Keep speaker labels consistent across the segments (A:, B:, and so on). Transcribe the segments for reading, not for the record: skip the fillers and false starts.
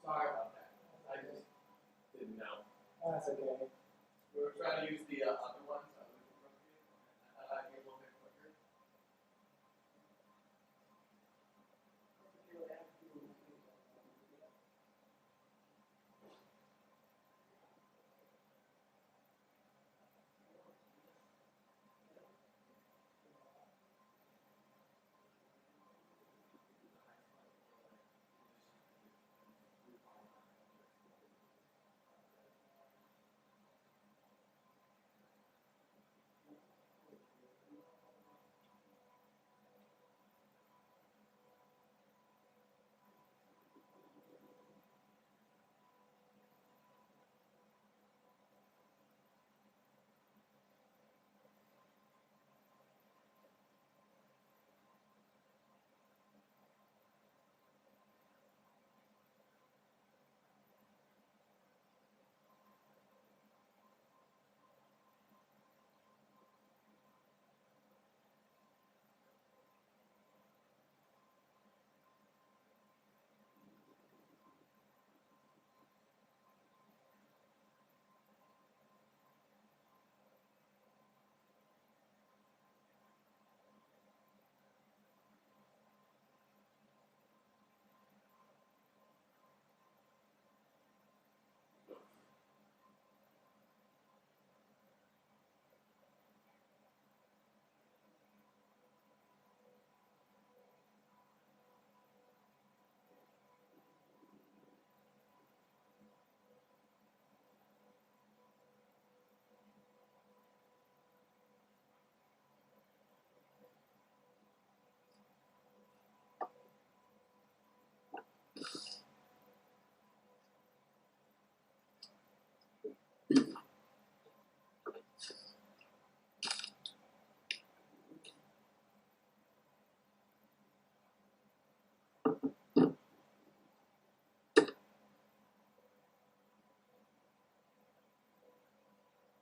A: Sorry about that. I just didn't know.
B: That's okay.
A: We were trying to use the other one, so I thought I'd be a little bit quicker.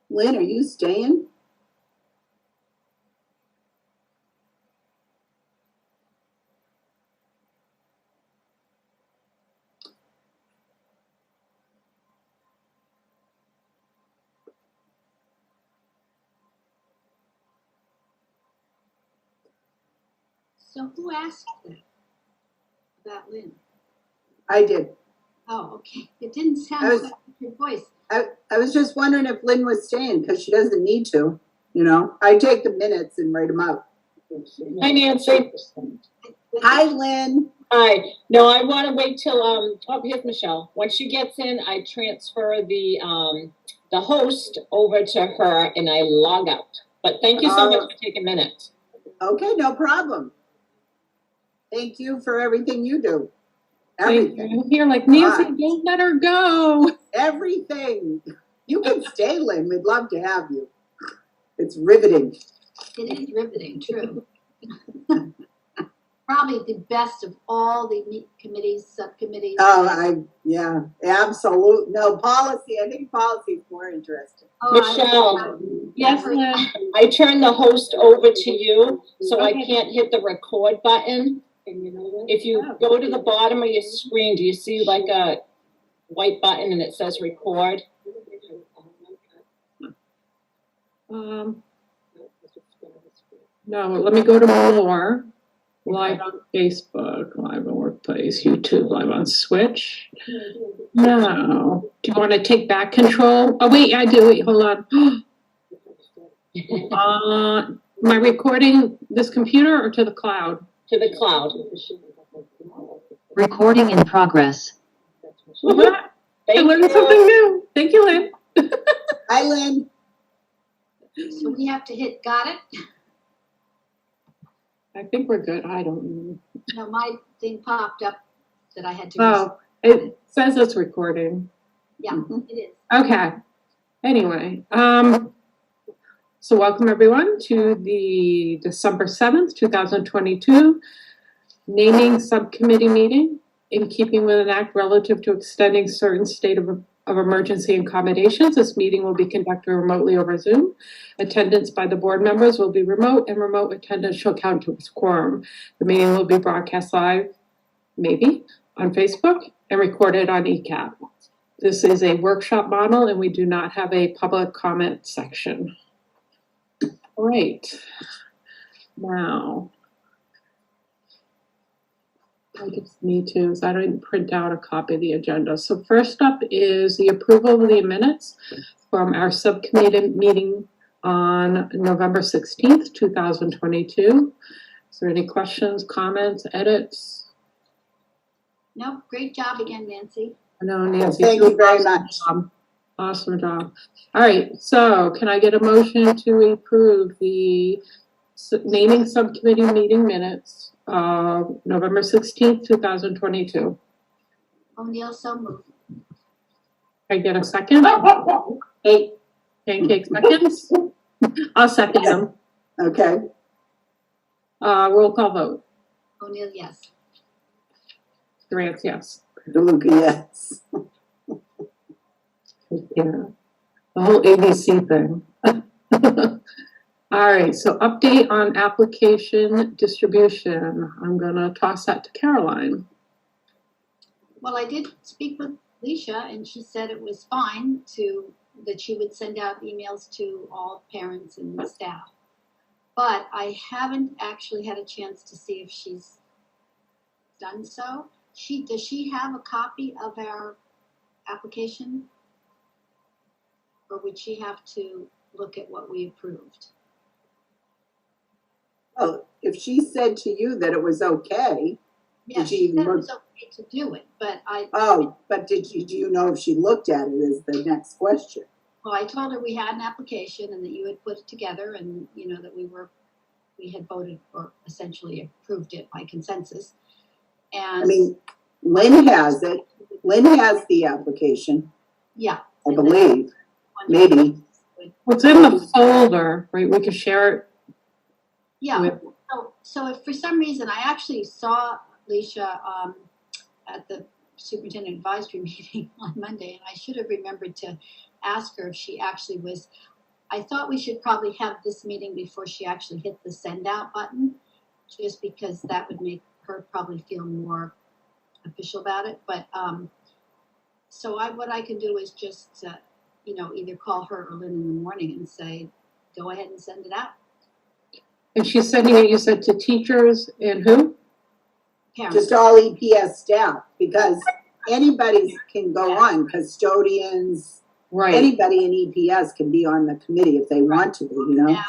C: Lynn, are you staying?
D: So who asked that about Lynn?
C: I did.
D: Oh, okay. It didn't sound
C: I was-
D: like your voice.
C: I was just wondering if Lynn was staying because she doesn't need to, you know. I take the minutes and write them out.
E: Hi, Nancy.
C: Hi, Lynn.
E: Hi. No, I want to wait till, oh, here's Michelle. Once she gets in, I transfer the host over to her and I log out. But thank you so much for taking minutes.
C: Okay, no problem. Thank you for everything you do. Everything.
F: You're like, Nancy, don't let her go.
C: Everything. You can stay, Lynn. We'd love to have you. It's riveting.
D: It is riveting, true. Probably the best of all the committees, subcommittees.
C: Oh, yeah, absolutely. No, policy. I think policy is more interesting.
D: Oh,
E: Michelle.
F: Yes, Lynn.
E: I turned the host over to you, so I
F: Okay.
E: can't hit the record button. If you go to the bottom of your screen, do you see like a white button and it says record?
F: No, let me go to more. Live on Facebook, live on Workplace, YouTube, live on Switch. No. Do you want to take back control? Oh, wait, I do. Wait, hold on. Am I recording this computer or to the cloud?
E: To the cloud.
G: Recording in progress.
F: I
E: Thank
F: learned
E: you.
F: something new. Thank you, Lynn.
C: Hi, Lynn.
D: So we have to hit got it?
F: I think we're good. I don't know.
D: No, my thing popped up that I had to.
F: Oh, it says it's recording.
D: Yeah, it is.
F: Okay. Anyway, so welcome everyone to the December 7th, 2022 naming subcommittee meeting in keeping with an act relative to extending certain state of emergency accommodations. This meeting will be conducted remotely over Zoom. Attendance by the board members will be remote and remote attendance shall count towards quorum. The meeting will be broadcast live, maybe, on Facebook, and recorded on ECAP. This is a workshop model and we do not have a public comment section. All right. Now, I just need to, I didn't print out a copy of the agenda. So first up is the approval of the minutes from our subcommittee meeting on November 16th, 2022. Is there any questions, comments, edits?
D: Nope, great job again, Nancy.
F: I know, Nancy.
C: Thank you very much.
F: Awesome job. All right, so can I get a motion to approve the naming subcommittee meeting minutes of November 16th, 2022?
D: O'Neill, so moved.
F: Can I get a second? 8 pancake seconds. I'll second them.
C: Okay.
F: Roll call vote.
D: O'Neill, yes.
F: Durant, yes.
C: DeLuca, yes.
F: Yeah. The whole ABC thing. All right, so update on application distribution. I'm gonna toss that to Caroline.
D: Well, I did speak with Leisha and she said it was fine that she would send out emails to all parents and staff. But I haven't actually had a chance to see if she's done so. Does she have a copy of our application? Or would she have to look at what we approved?
C: Well, if she said to you that it was okay,
D: Yeah,
C: Did she
D: she
C: even
D: said it
C: look-
D: was okay to do it, but
C: but do you know if she looked at it is the next question.
D: well, I told her we had an application and that you had put it together and, that we had voted or essentially approved it by consensus. And
C: I mean, Lynn has it. Lynn has the application,
D: yeah.
C: I
D: and then
C: believe,
D: one-
C: maybe.
F: What's in the folder, right? We can share it.
D: Yeah,
F: with-
D: so if for some reason, I actually saw Leisha at the superintendent advisory meeting on Monday, and I should have remembered to ask her if she actually was. I thought we should probably have this meeting before she actually hit the send out button, just because that would make her probably feel more official about it. But so what I can do is just either call her or Lynn in the morning and say, go ahead and send it out.
F: And she's sending it, you said, to teachers and who?
D: Parents.
C: Just all EPS staff, because anybody can go on, custodians,
F: Right.
C: anybody in EPS can be on the committee if they want to be,
D: Yeah,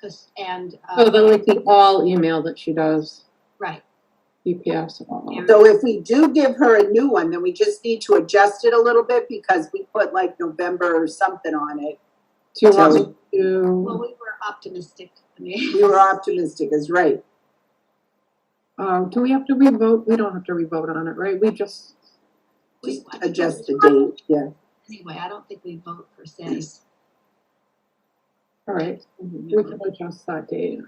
F: So then like the all email that she does,
D: right.
F: EPS. All.
C: So if we do give her a new one, then we just need to adjust it a little bit because we put like November or something on it.
F: Do you want me
D: Well,
F: to,
D: we were optimistic. I mean,
C: We were optimistic, is right.
F: do we have to revote? We don't have to revote on it, right? We just,
C: Just adjust the date, yeah.
D: Anyway, I don't think we vote per se.
F: all right, we can adjust that date.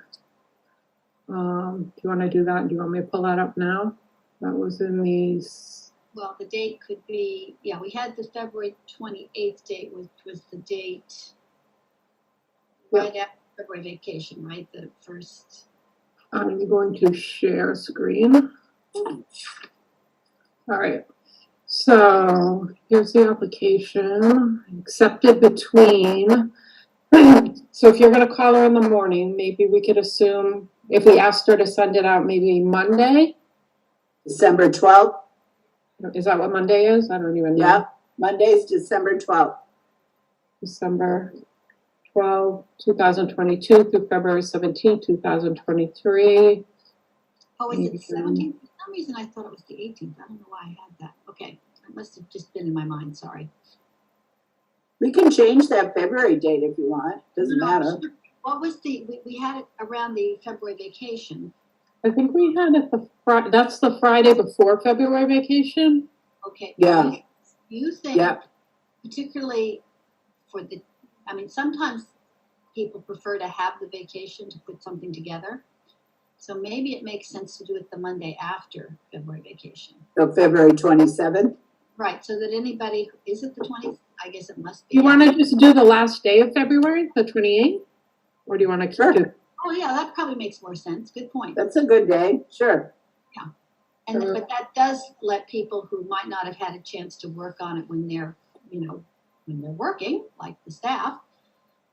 F: Do you want to do that? Do you want me to pull that up now? That was in these,
D: Well, the date could be, we had the February 28th date, which was the date right after February vacation, right? The first.
F: I'm going to share screen. All right. So here's the application, accepted between, so if you're gonna call her in the morning, maybe we could assume, if we asked her to send it out maybe Monday,
C: December 12th,
F: is that what Monday is? I don't even know.
C: yeah. Monday's December 12th.
F: December 12, 2022 through February 17, 2023.
D: Oh, is it the 17th? For some reason, I thought it was the 18th. I don't know why I had that. Okay, it must have just been in my mind, sorry.
C: We can change that February date if you want, doesn't
D: No,
C: matter.
D: sure. What was we had it around the February vacation.
F: I think we had it that's the Friday before February vacation.
D: Okay.
C: Yeah.
D: Do you think,
C: Yeah.
D: particularly sometimes people prefer to have the vacation to put something together. So maybe it makes sense to do it the Monday after February vacation.
C: So February 27th?
D: Right, so that anybody, is it the 20th? I guess it must be.
F: You want to just do the last day of February, the 28th? Or do you want to
C: Sure.
F: do?
D: Oh, yeah, that probably makes more sense. Good point.
C: That's a good day, sure.
D: But that does let people who might not have had a chance to work on it when they're, when they're working, like the staff,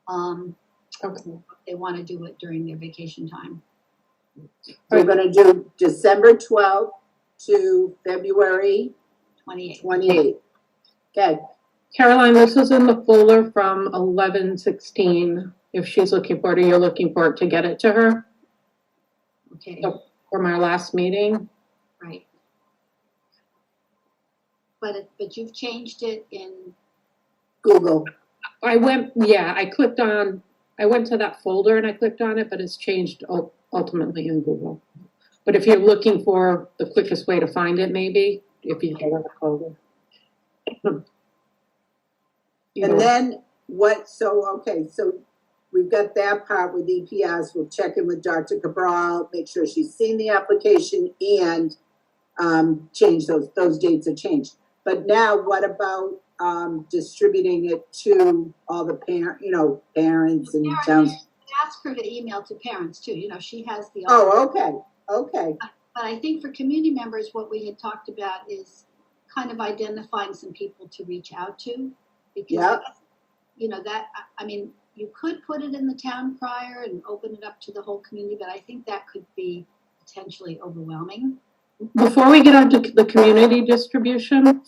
F: Okay.
D: they want to do it during their vacation time.
C: We're gonna do December 12th to February
D: 28th.
C: 28th. Okay,
F: Caroline, this is in the folder from 11/16. If she's looking for it, or you're looking for it to get it to her
D: Okay,
F: from our last meeting.
D: right. But you've changed it in,
C: Google.
F: I went to that folder and I clicked on it, but it's changed ultimately in Google. But if you're looking for the quickest way to find it, maybe, if you go in the folder.
C: And then so we've got that part with EPS. We'll check in with Dr. Cabral, make sure she's seen the application and change those dates are changed. But now what about distributing it to all the parents and towns?
D: ask her to email to parents too. She has the.
C: Oh, okay.
D: But I think for community members, what we had talked about is kind of identifying some people to reach out to. Because, you could put it in the town crier and open it up to the whole community, but I think that could be potentially overwhelming.
F: Before we get on to the community distribution,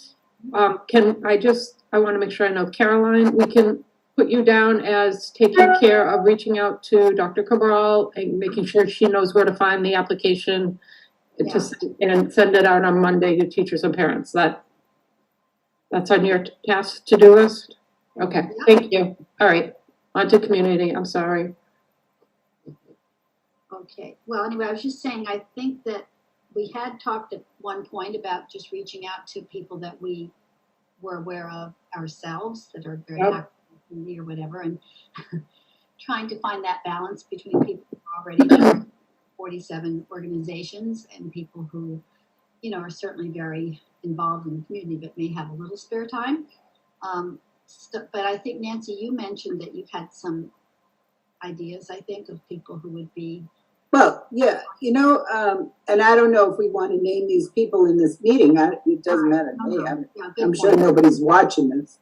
F: I want to make sure I know, Caroline, we can put you down as taking care of reaching out to Dr. Cabral and making sure she knows where to find the application and send it out on Monday to teachers and parents. That's on your task to-do list? Okay, thank you. All right, on to community, I'm sorry.
D: Okay, well, anyway, I was just saying, I think that we had talked at one point about just reaching out to people that we were aware of ourselves, that are very active in the community or whatever, and trying to find that balance between people who are already in 47 organizations and people who, are certainly very involved in the community but may have a little spare time. But I think, Nancy, you mentioned that you've had some ideas, I think, of people who would be.
C: Well, yeah, and I don't know if we want to name these people in this meeting. It doesn't matter to me. I'm sure nobody's watching this.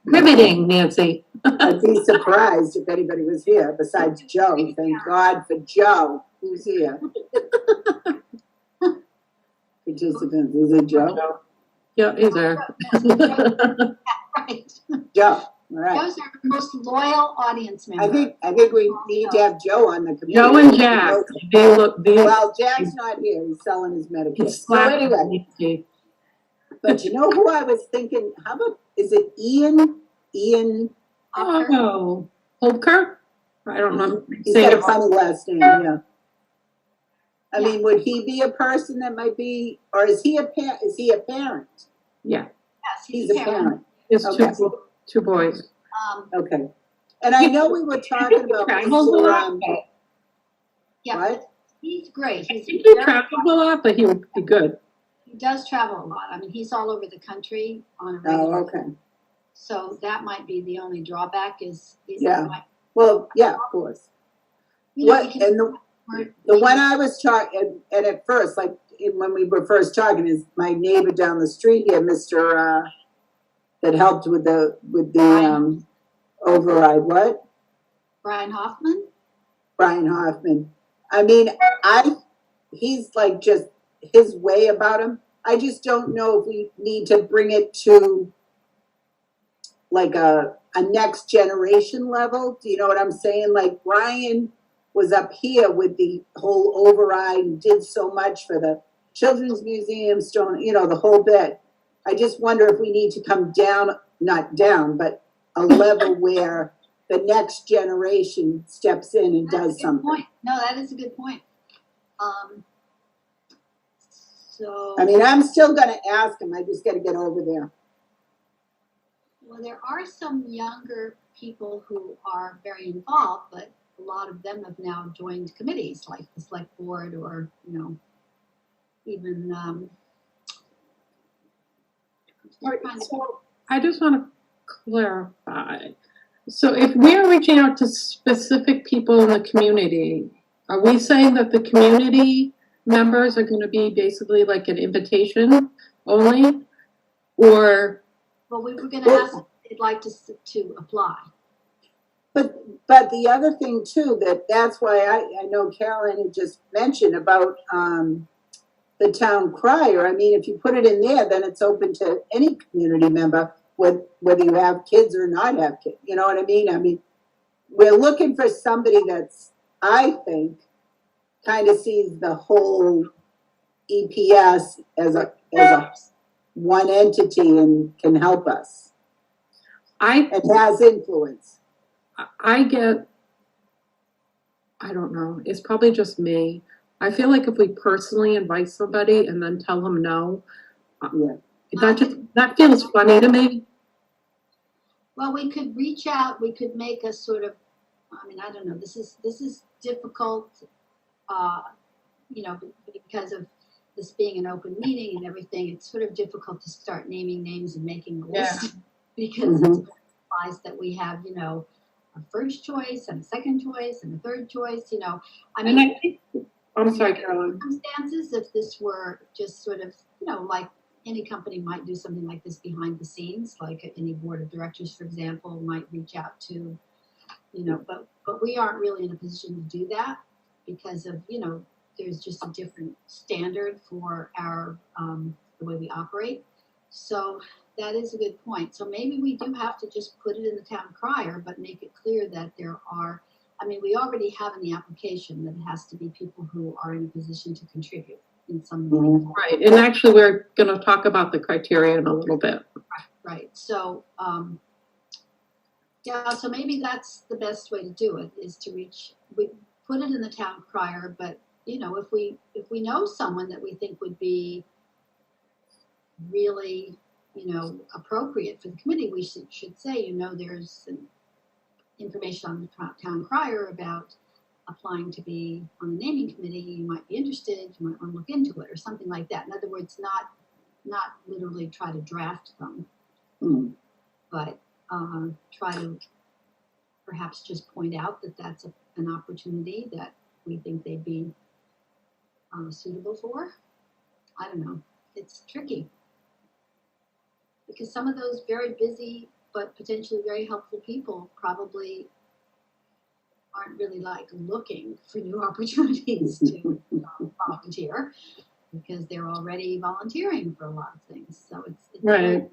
F: Riveting, Nancy.
C: I'd be surprised if anybody was here besides Joe. Thank God for Joe, who's here. Participants, is it Joe?
F: Yeah, he's there.
D: Right.
C: Joe, all right.
D: Those are the most loyal audience members.
C: I think we need to have Joe on the committee.
F: Joe and Jack.
C: Well, Jack's not here. He's selling his medication. So anyway, but you know who I was thinking? How about, is it Ian?
F: Oh, Holker? I don't know.
C: He's got a funny last name, yeah. I mean, would he be a person that might be, or is he a parent?
F: Yeah.
D: Yes,
C: He's a parent.
F: It's
C: Okay.
F: two boys.
C: Okay. And I know we were talking about what?
D: He's great.
F: I think he travels a lot, but he would be good.
D: He does travel a lot. I mean, he's all over the country on a regular.
C: Oh, okay.
D: So that might be the only drawback is
C: Well, yeah, of course. The one I was talking, and at first, like when we were first talking, is my neighbor down the street here, Mr. That helped with the override. What?
D: Brian Hoffman.
C: Brian Hoffman. I mean, he's like just his way about him. I just don't know if we need to bring it to like a next generation level. Do you know what I'm saying? Like Brian was up here with the whole override and did so much for the Children's Museum, the whole bit. I just wonder if we need to come down, not down, but a level where the next generation steps in and does something.
D: Point. No, that is a good point.
C: I mean, I'm still going to ask him. I just got to get over there.
D: Well, there are some younger people who are very involved, but a lot of them have now joined committees like the select board or, even.
F: So I just want to clarify. So if we're reaching out to specific people in the community, are we saying that the community members are gonna be basically like an invitation only? Or,
D: Well, we were gonna ask if they'd like to apply.
C: But the other thing too, that's why I know Carolyn had just mentioned about, the town crier. I mean, if you put it in there, then it's open to any community member, whether you have kids or not have kids, you know what I mean? I mean, we're looking for somebody that's, I think, kind of sees the whole EPS as a one entity and can help us and has influence.
F: I don't know, it's probably just me. I feel like if we personally invite somebody and then tell them no,
C: Yeah.
F: that feels funny to me.
D: Well, we could reach out, we could make a sort of, I mean, I don't know, this is difficult, you know, because of this being an open meeting and everything, it's sort of difficult to start naming names and making a list. Because it implies that we have, you know, a first choice and a second choice and a third choice, you know. I mean,
F: And I think, I'm sorry, Carolyn.
D: circumstances, if this were just sort of, you know, like any company might do something like this behind the scenes, like any board of directors, for example, might reach out to, you know, but we aren't really in a position to do that because of, you know, there's just a different standard for our, the way we operate. So that is a good point. So maybe we do have to just put it in the town crier, but make it clear that there are, I mean, we already have in the application that it has to be people who are in a position to contribute in some meaningful.
F: Right, and actually we're gonna talk about the criteria in a little bit.
D: Right, so, yeah, so maybe that's the best way to do it, is to we put it in the town crier, but, you know, if we know someone that we think would be really, you know, appropriate for the committee, we should say, you know, there's some information on the town crier about applying to be on the naming committee. You might be interested, you might want to look into it or something like that. In other words, not literally try to draft them, but try to perhaps just point out that that's an opportunity that we think they'd be suitable for. I don't know. It's tricky. Because some of those very busy but potentially very helpful people probably aren't really like looking for new opportunities to volunteer because they're already volunteering for a lot of things. So it's
F: Right.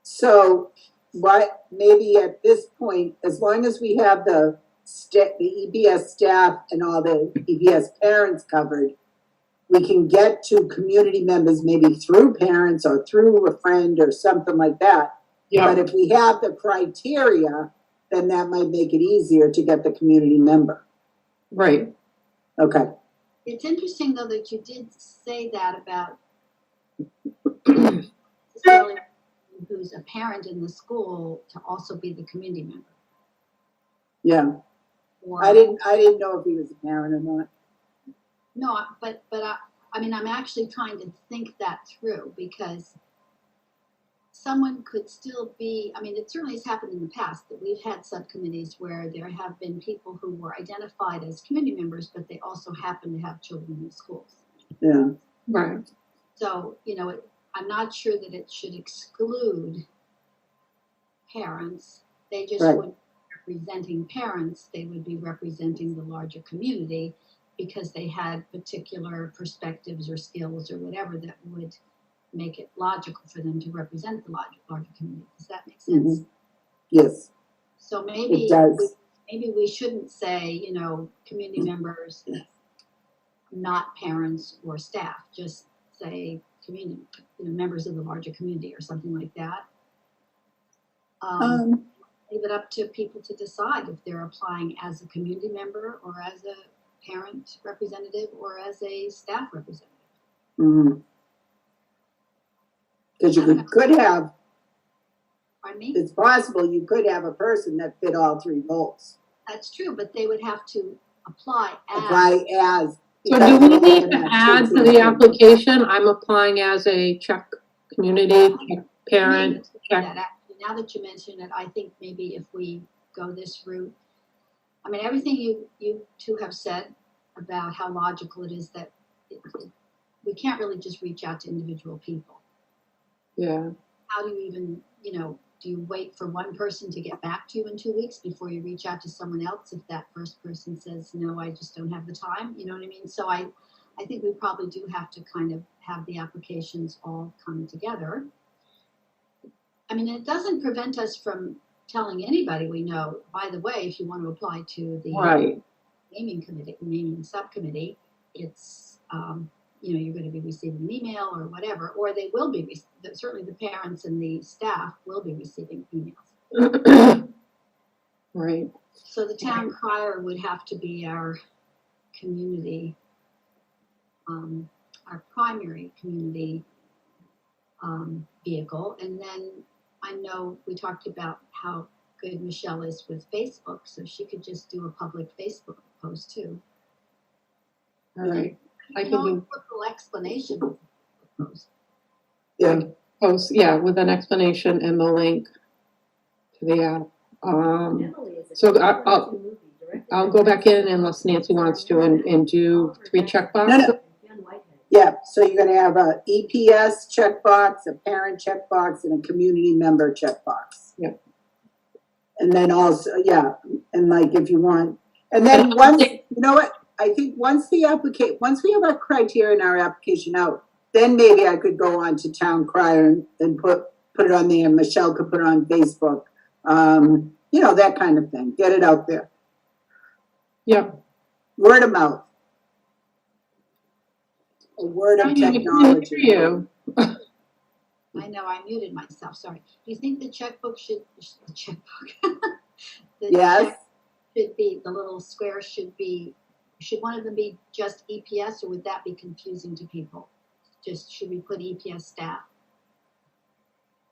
C: So what, maybe at this point, as long as we have the EBS staff and all the EBS parents covered, we can get to community members maybe through parents or through a friend or something like that.
F: Yeah.
C: But if we have the criteria, then that might make it easier to get the community member.
F: Right.
C: Okay.
D: It's interesting though that you did say that about necessarily who's a parent in the school to also be the community member.
C: Yeah.
D: Or,
C: I didn't know if he was a parent or not.
D: No, but I mean, I'm actually trying to think that through because someone could still be, I mean, it certainly has happened in the past that we've had subcommittees where there have been people who were identified as community members, but they also happen to have children in schools.
C: Yeah.
F: Right.
D: So, you know, I'm not sure that it should exclude parents. They just
C: Right.
D: wouldn't be representing parents, they would be representing the larger community because they had particular perspectives or skills or whatever that would make it logical for them to represent the larger community. Does that make sense?
C: Yes.
D: So maybe
C: It does.
D: maybe we shouldn't say, you know, community members, not parents or staff. Just say community, you know, members of the larger community or something like that. Leave it up to people to decide if they're applying as a community member or as a parent representative or as a staff representative.
C: Because you could have,
D: Pardon me?
C: it's possible you could have a person that fit all three roles.
D: That's true, but they would have to apply as.
C: Apply as.
F: So do we need to add to the application, I'm applying as a Czech community, Czech parent, Czech?
D: That actually, now that you mention it, I think maybe if we go this route, I mean, everything you two have said about how logical it is that we can't really just reach out to individual people.
F: Yeah.
D: How do you even, do you wait for one person to get back to you in 2 weeks before you reach out to someone else if that first person says, no, I just don't have the time? You know what I mean? So I think we probably do have to kind of have the applications all come together. I mean, it doesn't prevent us from telling anybody we know, by the way, if you want to apply to the
F: Right.
D: naming subcommittee, it's, you're going to be receiving an email or whatever, or they will be, certainly the parents and the staff will be receiving emails.
F: Right.
D: So the town crier would have to be our community, our primary community vehicle. And then I know we talked about how good Michelle is with Facebook, so she could just do a public Facebook post too.
F: All right. I
D: You
F: can
D: know,
F: do
D: a little explanation of the post.
C: Yeah.
F: post, yeah, with an explanation and the link to the app. So I'll go back in unless Nancy wants to and do 3 checkboxes.
C: No. Yeah, so you're gonna have a EPS checkbox, a parent checkbox, and a community member checkbox.
F: Yep.
C: And then also, yeah, and like if you want, and then once, you know what, I think once we have our criteria and our application out, then maybe I could go on to Town Crier and put it on there, and Michelle could put it on Facebook. That kind of thing, get it out there.
F: Yep.
C: Word of mouth. A word of technology.
F: You.
D: I know, I muted myself, sorry. Do you think the checkbook the
C: Yes.
D: check should be, the little square should one of them be just EPS, or would that be confusing to people? Should we put EPS staff?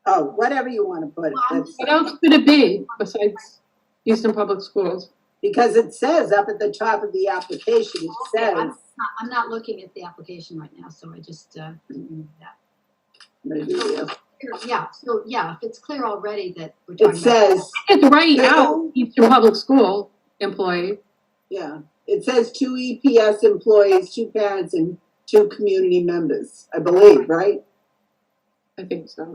C: Oh, whatever you want to put.
F: What else could it be besides Easton Public Schools?
C: Because it says up at the top of the application, it
D: Okay,
C: says.
D: I'm not looking at the application right now, so I just remove that. Yeah, so yeah, if it's clear already that we're talking
C: It says.
F: It's right out, Easton Public School employee.
C: Yeah, it says 2 EPS employees, 2 parents, and 2 community members, I believe, right?
F: I think so.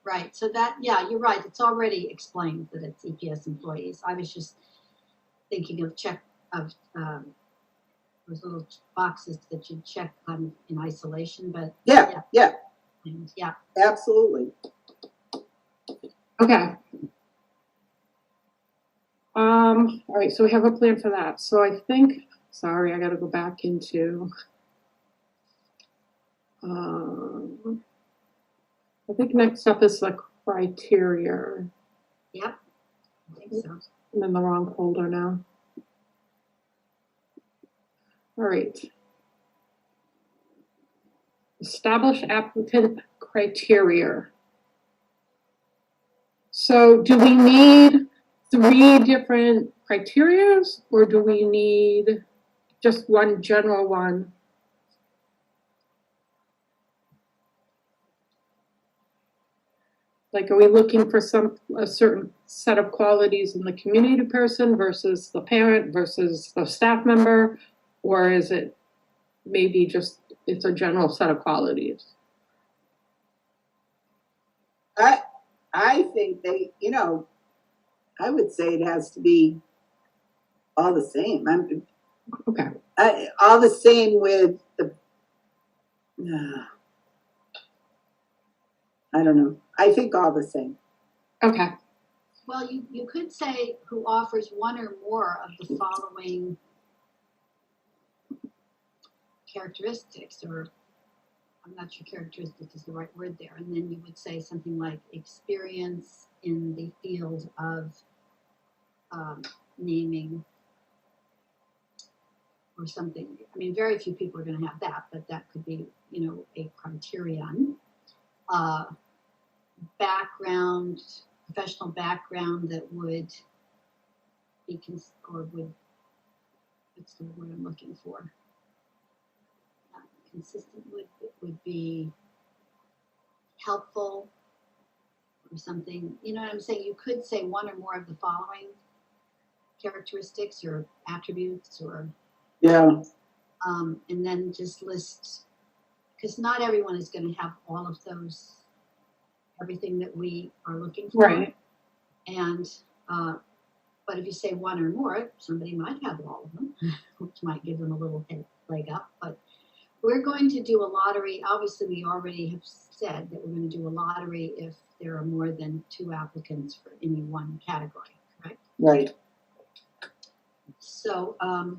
D: Right, so that, yeah, you're right, it's already explained that it's EPS employees. I was just thinking of those little boxes that you check in isolation, but
C: Yeah.
D: yeah.
C: Absolutely.
F: Okay. All right, so we have a plan for that. So I think, sorry, I gotta go back into, I think next up is the criteria.
D: Yep, I think so.
F: I'm in the wrong folder now. All right. Establish applicant criteria. So do we need 3 different criterias, or do we need just one general one? Like, are we looking for a certain set of qualities in the community person versus the parent versus the staff member? Or is it maybe just, it's a general set of qualities?
C: I think I would say it has to be all the same.
F: Okay.
C: All the same with the, I don't know. I think all the same.
F: Okay.
D: Well, you could say who offers one or more of the following characteristics, or I'm not sure characteristics is the right word there. And then you would say something like experience in the field of naming or something. I mean, very few people are going to have that, but that could be, a criterion. Professional background that would be, what's the word I'm looking for? Consistent would be helpful or something. You know what I'm saying? You could say one or more of the following characteristics or attributes or,
C: Yeah,
D: and then just list, because not everyone is going to have all of those, everything that we are looking for.
F: Right.
D: And, but if you say one or more, somebody might have all of them, which might give them a little leg up. But we're going to do a lottery. Obviously, we already have said that we're going to do a lottery if there are more than 2 applicants for any one category, correct?
C: right.
D: So, I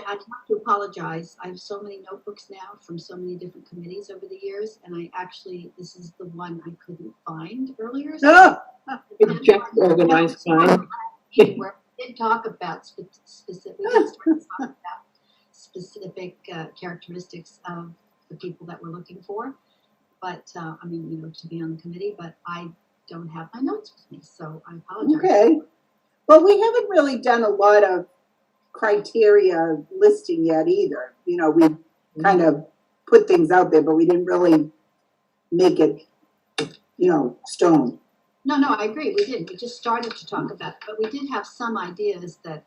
D: have to apologize. I have so many notebooks now from so many different committees over the years, and this is the one I couldn't find earlier. So
F: It's just organized fine.
D: where we did talk about specific characteristics of the people that we're looking for. But to be on the committee, but I don't have my notes with me, so I apologize.
C: Okay. Well, we haven't really done a lot of criteria listing yet either. You know, we kind of put things out there, but we didn't really make it, stone.
D: No, I agree. We didn't. We just started to talk about it, but we did have some ideas that,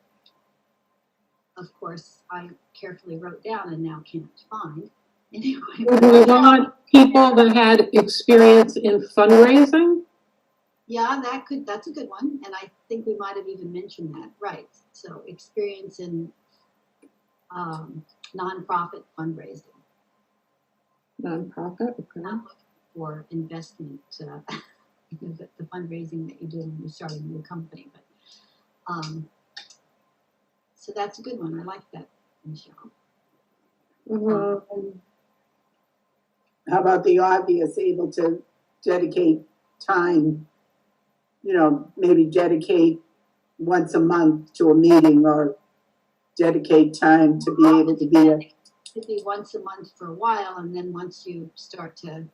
D: of course, I carefully wrote down and now can't find. Anyway,
F: Do we want people that had experience in fundraising?
D: yeah, that's a good one. And I think we might have even mentioned that, right? So experience in nonprofit fundraising.
F: Nonprofit, okay.
D: Not looking for investment, the fundraising that you do when you start a new company. But so that's a good one. I like that, Michelle.
C: How about the obvious, able to dedicate time, maybe dedicate once a month to a meeting or dedicate time to be able to be
D: It could be once a month for a while, and then once you start to.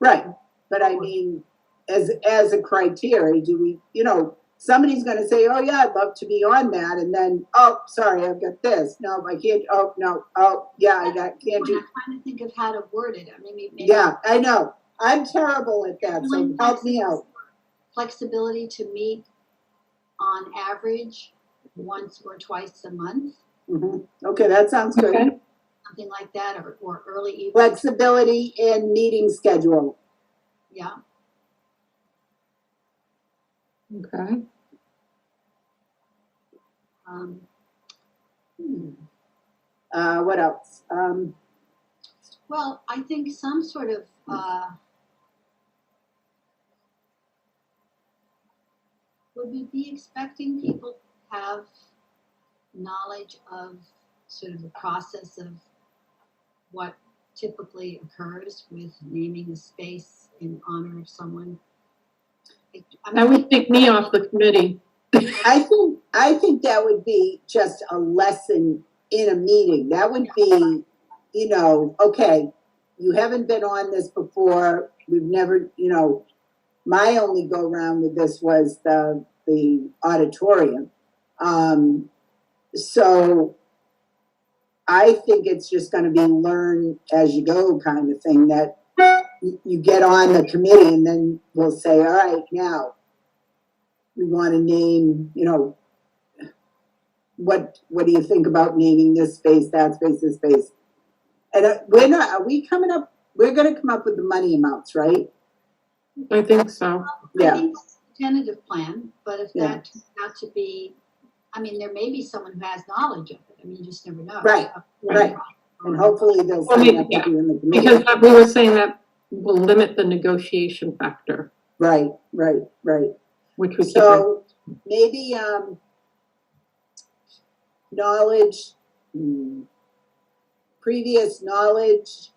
C: right. But I mean, as a criteria, do we, somebody's going to say, oh yeah, I'd love to be on that. And then, oh, sorry, I've got this. No, I can't. Oh, no. Oh, yeah, can't do.
D: I'm trying to think of how to word it. I mean, maybe
C: yeah, I know. I'm terrible at that. So help me out.
D: Flexibility to meet on average once or twice a month.
C: Mm-hmm. Okay, that sounds good.
F: Okay.
D: Something like that, or early evening.
C: Flexibility in meeting schedule.
D: Yeah.
F: Okay.
C: What else?
D: Well, I think some sort of would we be expecting people to have knowledge of sort of the process of what typically occurs with naming a space in honor of someone?
F: That would take me off the committee.
C: I think that would be just a lesson in a meeting. That would be, okay, you haven't been on this before. We've never, my only go round with this was the auditorium. So I think it's just going to be learn as you go kind of thing, that you get on the committee and then we'll say, all right, now we want to name, what do you think about naming this space, that space, this space? And we're going to come up with the money amounts, right?
F: I think so.
C: Yeah.
D: I think that's a tentative plan, but if that turns out to be, there may be someone who has knowledge of it. You just never know.
C: Right. And hopefully they'll sign up to be in the committee.
F: Because we were saying that will limit the negotiation factor.
C: Right.
F: Which we
C: so maybe knowledge, previous knowledge,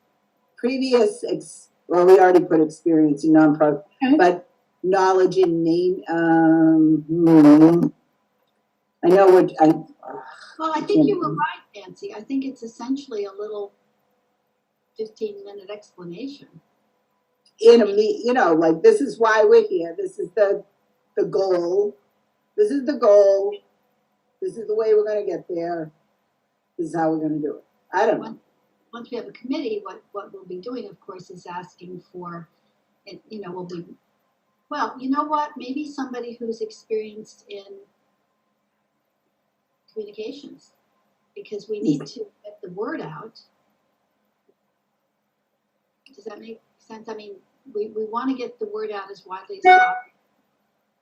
C: well, we already put experience in nonprofit,
F: okay.
C: But knowledge in name, I know what
D: well, I think you were right, Nancy. I think it's essentially a little 15-minute explanation.
C: In a like, this is why we're here. This is the goal. This is the goal. This is the way we're going to get there. This is how we're going to do it. I don't know.
D: Once we have a committee, what we'll be doing, of course, is asking for, we'll be, well, you know what? Maybe somebody who's experienced in communications, because we need to get the word out. Does that make sense? I mean, we want to get the word out as widely as possible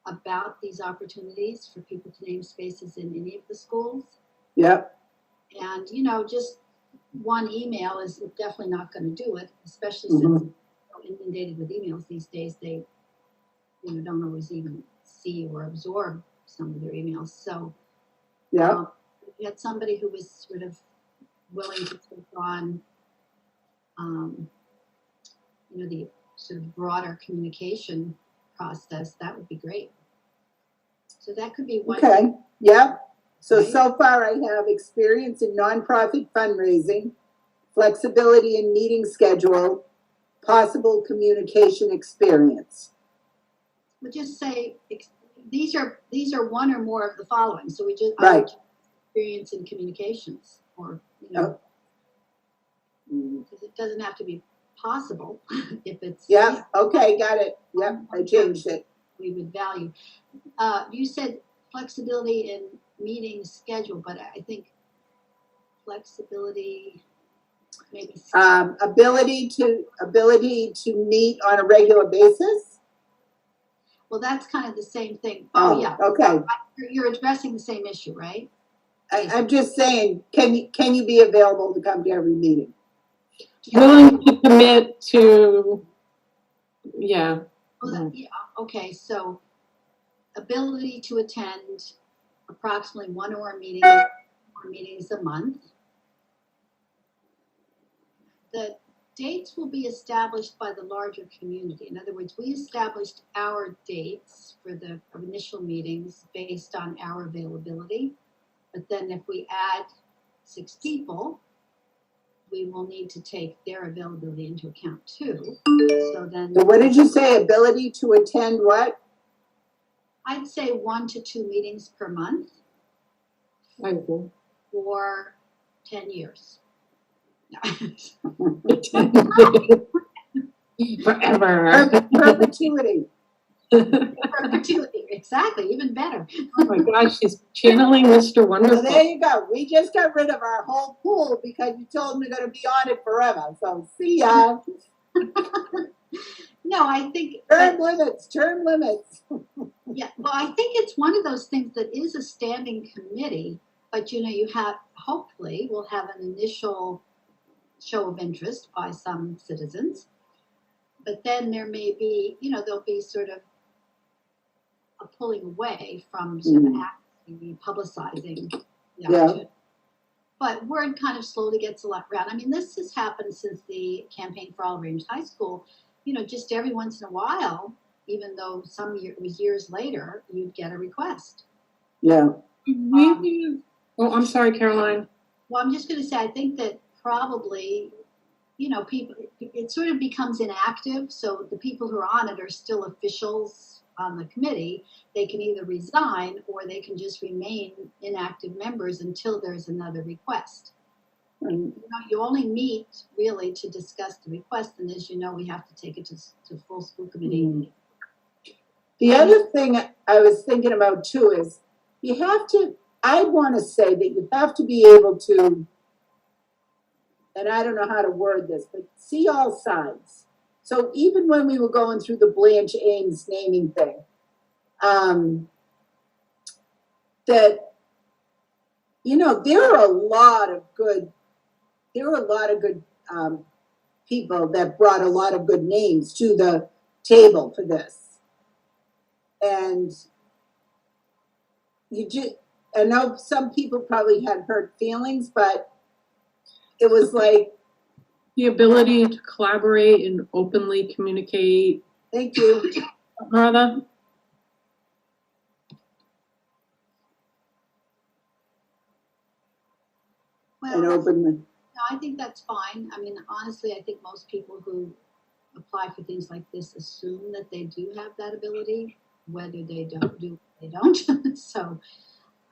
D: about these opportunities for people to name spaces in any of the schools.
C: Yep.
D: And, you know, just one email is definitely not going to do it, especially
C: Mhm.
D: since we're inundated with emails these days. They, you know, don't always even see or absorb some of their emails. So,
C: Yep.
D: we had somebody who was sort of willing to take on, you know, the sort of broader communication process. That would be great. So that could be one.
C: Okay. Yep. So
D: Right.
C: far I have experience in nonprofit fundraising, flexibility in meeting schedule, possible communication experience.
D: We'll just say these are one or more of the following. So we just
C: Right.
D: experience in communications, or you know,
C: Mm.
D: because it doesn't have to be possible if it's
C: Yeah. Okay. Got it. Yep. I changed it.
D: we would value. You said flexibility in meeting schedule, but I think flexibility maybe.
C: Ability to meet on a regular basis.
D: Well, that's kind of the same thing.
C: Oh,
D: Yeah.
C: okay.
D: You're addressing the same issue, right?
C: I'm just saying, can you be available to come to every meeting?
F: Willing to commit to, yeah.
D: Well, yeah. Okay. So, ability to attend approximately one or meetings a month. The dates will be established by the larger community. In other words, we established our dates for the initial meetings based on our availability. But then if we add 6 people, we will need to take their availability into account too. So then.
C: So what did you say? Ability to attend what?
D: I'd say 1 to 2 meetings per month
F: I agree.
D: for 10 years.
F: Forever.
C: Perpetuity.
D: Perpetuity, exactly, even better.
F: Oh my gosh, she's channeling Mr.
C: So
F: Wonderful.
C: there you go. We just got rid of our whole pool because you told them they're going to be on it forever. So see ya.
D: No, I think
C: Term limits.
D: yeah, well, I think it's one of those things that is a standing committee, but you know, you have hopefully we'll have an initial show of interest by some citizens, but then there may be, you know, there'll be sort of a pulling away from sort of actively publicizing the opportunity. But word kind of slowly gets around. I mean, this has happened since the campaign for All Range High School. You know, just every once in a while, even though it was years later, you'd get a request.
C: Yeah.
F: Oh, I'm sorry, Caroline.
D: Well, I'm just going to say, I think that probably, you know, people, it sort of becomes inactive. So the people who are on it are still officials on the committee. They can either resign or they can just remain inactive members until there's another request. You know, you only meet really to discuss the request, and as you know, we have to take it to full school committee.
C: The other thing I was thinking about too is I want to say that you have to be able to, and I don't know how to word this, but see all sides. So even when we were going through the Blanche Ames naming thing, that, you know, there are a lot of good people that brought a lot of good names to the table for this. And I know some people probably had hurt feelings, but it was like.
F: The ability to collaborate and openly communicate.
C: Thank you.
F: Radha?
C: And openly.
D: No, I think that's fine. I mean, honestly, I think most people who apply for things like this assume that they do have that ability, whether they don't. So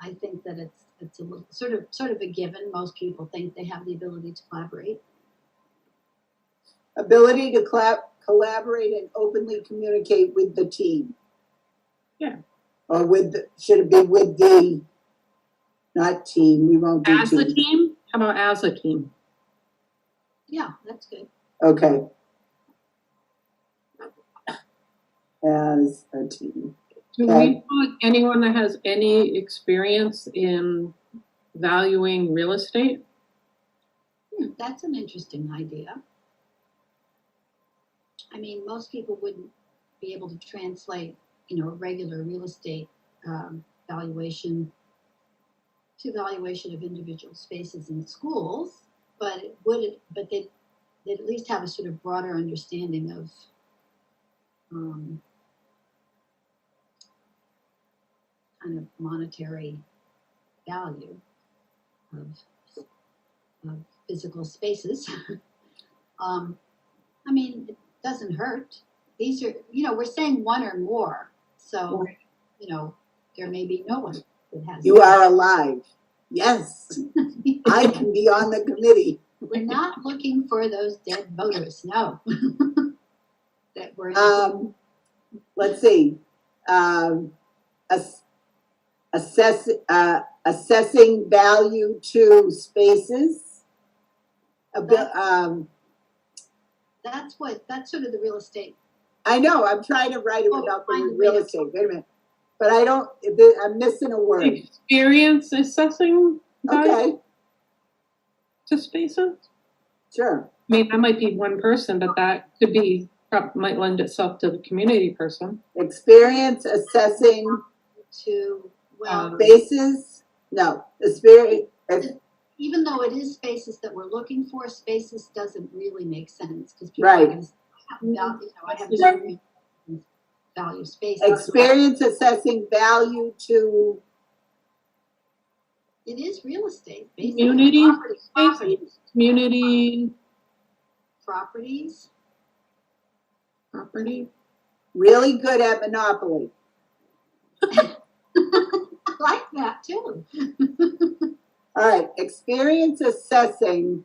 D: I think that it's a little sort of a given. Most people think they have the ability to collaborate.
C: Ability to collaborate and openly communicate with the team.
F: Yeah.
C: Or should it be with the Not team, we won't do
F: As a
C: team.
F: team? How about as a team?
D: Yeah, that's good.
C: Okay. As a team.
F: Do
C: Okay.
F: we put anyone that has any experience in valuing real estate?
D: That's an interesting idea. I mean, most people wouldn't be able to translate, a regular real estate valuation to valuation of individual spaces in schools, but they'd at least have a sort of broader understanding of kind of monetary value of physical spaces. I mean, it doesn't hurt. These are, we're saying one or more. So, there may be no one that has.
C: You are alive. Yes, I can be on the committee.
D: We're not looking for those dead voters, no. That were.
C: Let's see. Assessing value to spaces.
D: That's sort of the real estate.
C: I know, I'm trying to write it without the word real estate. Wait a minute. But I'm missing a word.
F: Experience assessing value
C: Okay,
F: to spaces?
C: sure.
F: I mean, that might be one person, but that could be, might lend itself to the community person.
C: Experience assessing
D: To, well,
C: spaces. No,
D: even though it is spaces that we're looking for, spaces doesn't really make sense because people
C: Right.
D: are going to say, I have no value spaces.
C: experience assessing value to
D: It is real estate, basically.
F: Community
D: Properties.
F: Property.
C: really good at Monopoly.
D: I like that too.
C: All right, experience assessing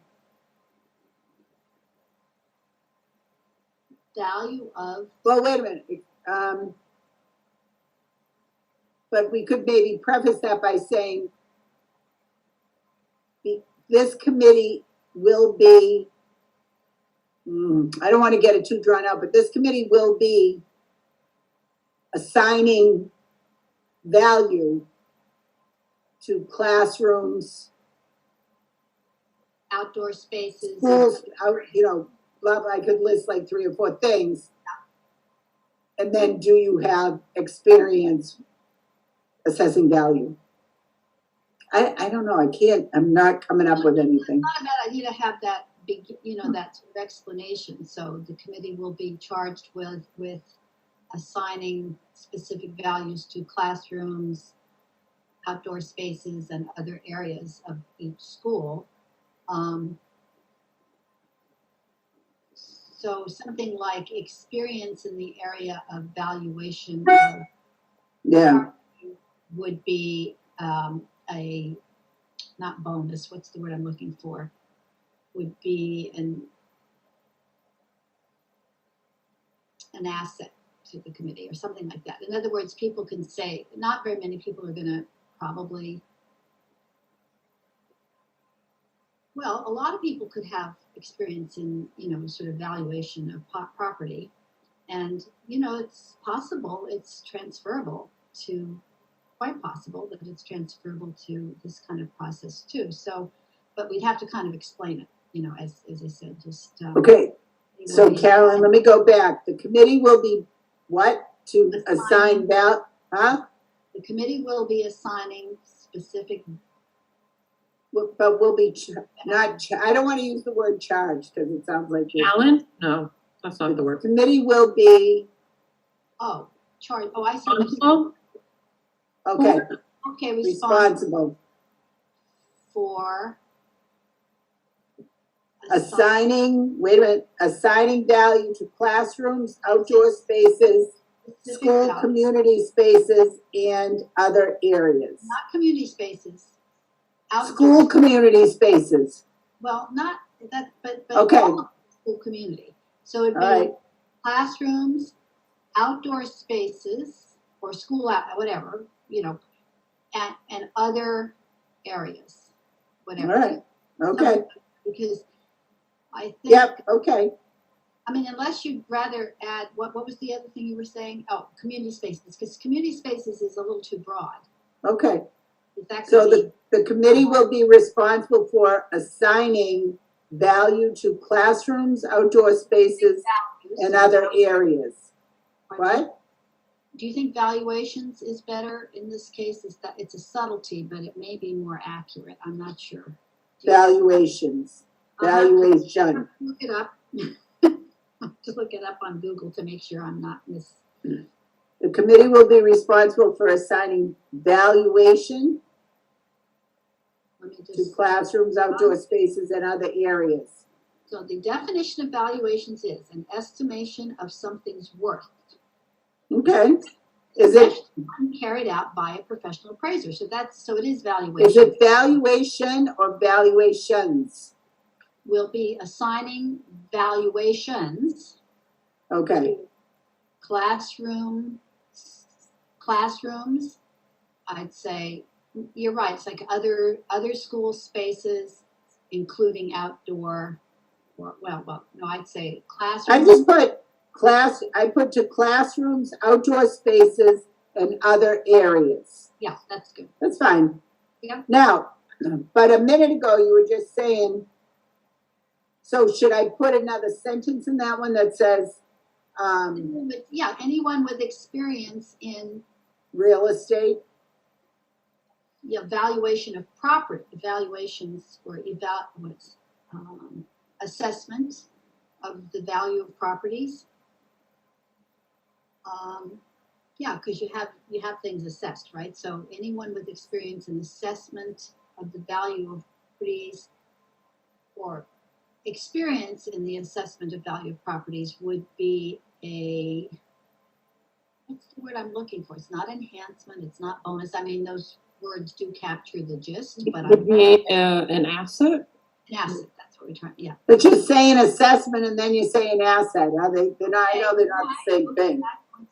D: Value of,
C: well, wait a minute. But we could maybe preface that by saying this committee will be, I don't want to get it too drawn out, but this committee will be assigning value to classrooms,
D: outdoor spaces.
C: schools, blah, blah, I could list like 3 or 4 things. And then do you have experience assessing value? I don't know, I'm not coming up with anything.
D: It's not a bad idea to have that big, that sort of explanation. So the committee will be charged with assigning specific values to classrooms, outdoor spaces, and other areas of each school. So something like experience in the area of valuation of
C: Yeah,
D: would be a, not bonus, what's the word I'm looking for? Would be an asset to the committee or something like that. In other words, people can say, not very many people are gonna probably, well, a lot of people could have experience in, sort of valuation of property. And, it's possible, it's transferable to, quite possible that it's transferable to this kind of process too. So, but we'd have to kind of explain it, as I said, just.
C: okay. So Carolyn, let me go back. The committee will be what? To assign value, huh?
D: The committee will be assigning specific.
C: But we'll be I don't want to use the word charge because it sounds like
F: Challenge? No, that's not the word.
C: Committee will be,
D: Charge. Oh, I see.
F: Responsible?
C: okay,
D: Okay,
C: responsible.
D: For
C: Assigning value to classrooms, outdoor spaces, school community spaces, and other areas.
D: not community spaces. Outdoor
C: School community spaces.
D: Well, not that, but
C: Okay.
D: all of the school community. So it'd be
C: All right.
D: classrooms, outdoor spaces, or school out, whatever, and other areas,
C: All
D: whatever.
C: right, okay,
D: Because I think,
C: yep, okay,
D: I mean, unless you'd rather add, what was the other thing you were saying? Oh, community spaces, because community spaces is a little too broad.
C: okay.
D: Is that
C: So
D: gonna be
C: the committee will be responsible for assigning value to classrooms, outdoor spaces, and other areas. What?
D: Do you think valuations is better in this case? Is that it's a subtlety, but it may be more accurate? I'm not sure. Do you-
C: Valuations, valuation.
D: Look it up. Just look it up on Google to make sure I'm not
C: The committee will be responsible for assigning valuation
D: let me
C: to
D: just.
C: classrooms, outdoor spaces, and other areas.
D: So the definition of valuations is an estimation of something's worth.
C: Okay, is it,
D: Carried out by a professional appraiser. So it is
C: is
D: valuation.
C: it valuation or valuations?
D: We'll be assigning valuations
C: Okay,
D: classrooms. I'd say you're right. It's like other school spaces, including outdoor. Or no, I'd say
C: I
D: classrooms.
C: just put I put to classrooms, outdoor spaces, and other areas.
D: Yeah, that's good.
C: That's fine.
D: Yeah.
C: Now, but a minute ago you were just saying, so should I put another sentence in that one that says,
D: Anyone with experience in
C: real estate?
D: Valuation of property, evaluations or assessment of the value of properties. Because you have things assessed, right? So anyone with experience in assessment of the value of properties or experience in the assessment of value of properties would be what's the word I'm looking for? It's not enhancement, it's not bonus. I mean, those words do capture the gist, but
F: Would be an asset.
D: an asset, that's what we're trying, yeah.
C: But you're saying assessment and then you're saying asset. Are they, they're not, I know they're not the same thing.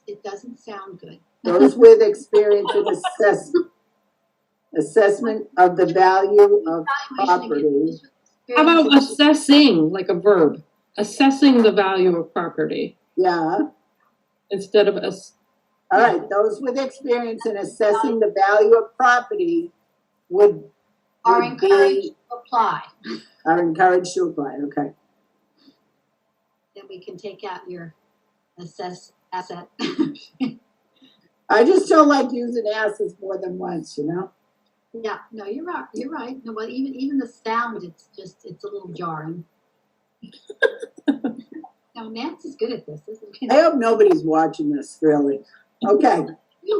D: It doesn't sound good.
C: Those with experience in assessment of the value of property.
F: How about assessing, like a verb? Assessing the value of property
C: Yeah,
F: instead of
C: all right, those with experience in assessing the value of property
D: Are
C: would
D: encouraged
C: be,
D: to apply.
C: are encouraged to apply, okay.
D: Then we can take out your assess asset.
C: I just don't like using asses more than once, you know?
D: Yeah, no, you're right. You're right. No, well, even the sound, it's a little jarring. No, Nancy's good at this. This is
C: I hope nobody's watching this, really. Okay,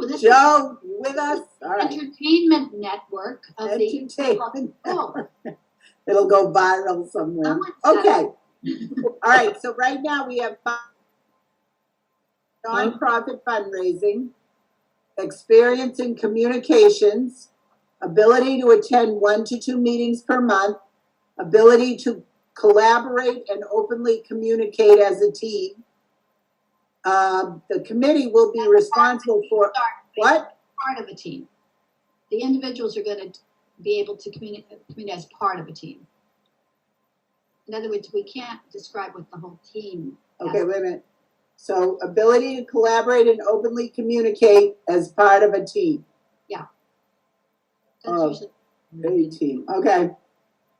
D: this
C: Joe, you with us? All right.
D: entertainment network of the
C: Entertainment.
D: oh,
C: It'll go viral somewhere.
D: Someone said-
C: Okay, all right, so right now we have nonprofit fundraising, experience in communications, ability to attend 1 to 2 meetings per month, ability to collaborate and openly communicate as a team. The committee will be responsible for what?
D: part of a team. The individuals are going to be able to communicate as part of a team. In other words, we can't describe what the whole team.
C: Okay, wait a minute. So ability to collaborate and openly communicate as part of a team.
D: That's
C: A team, okay.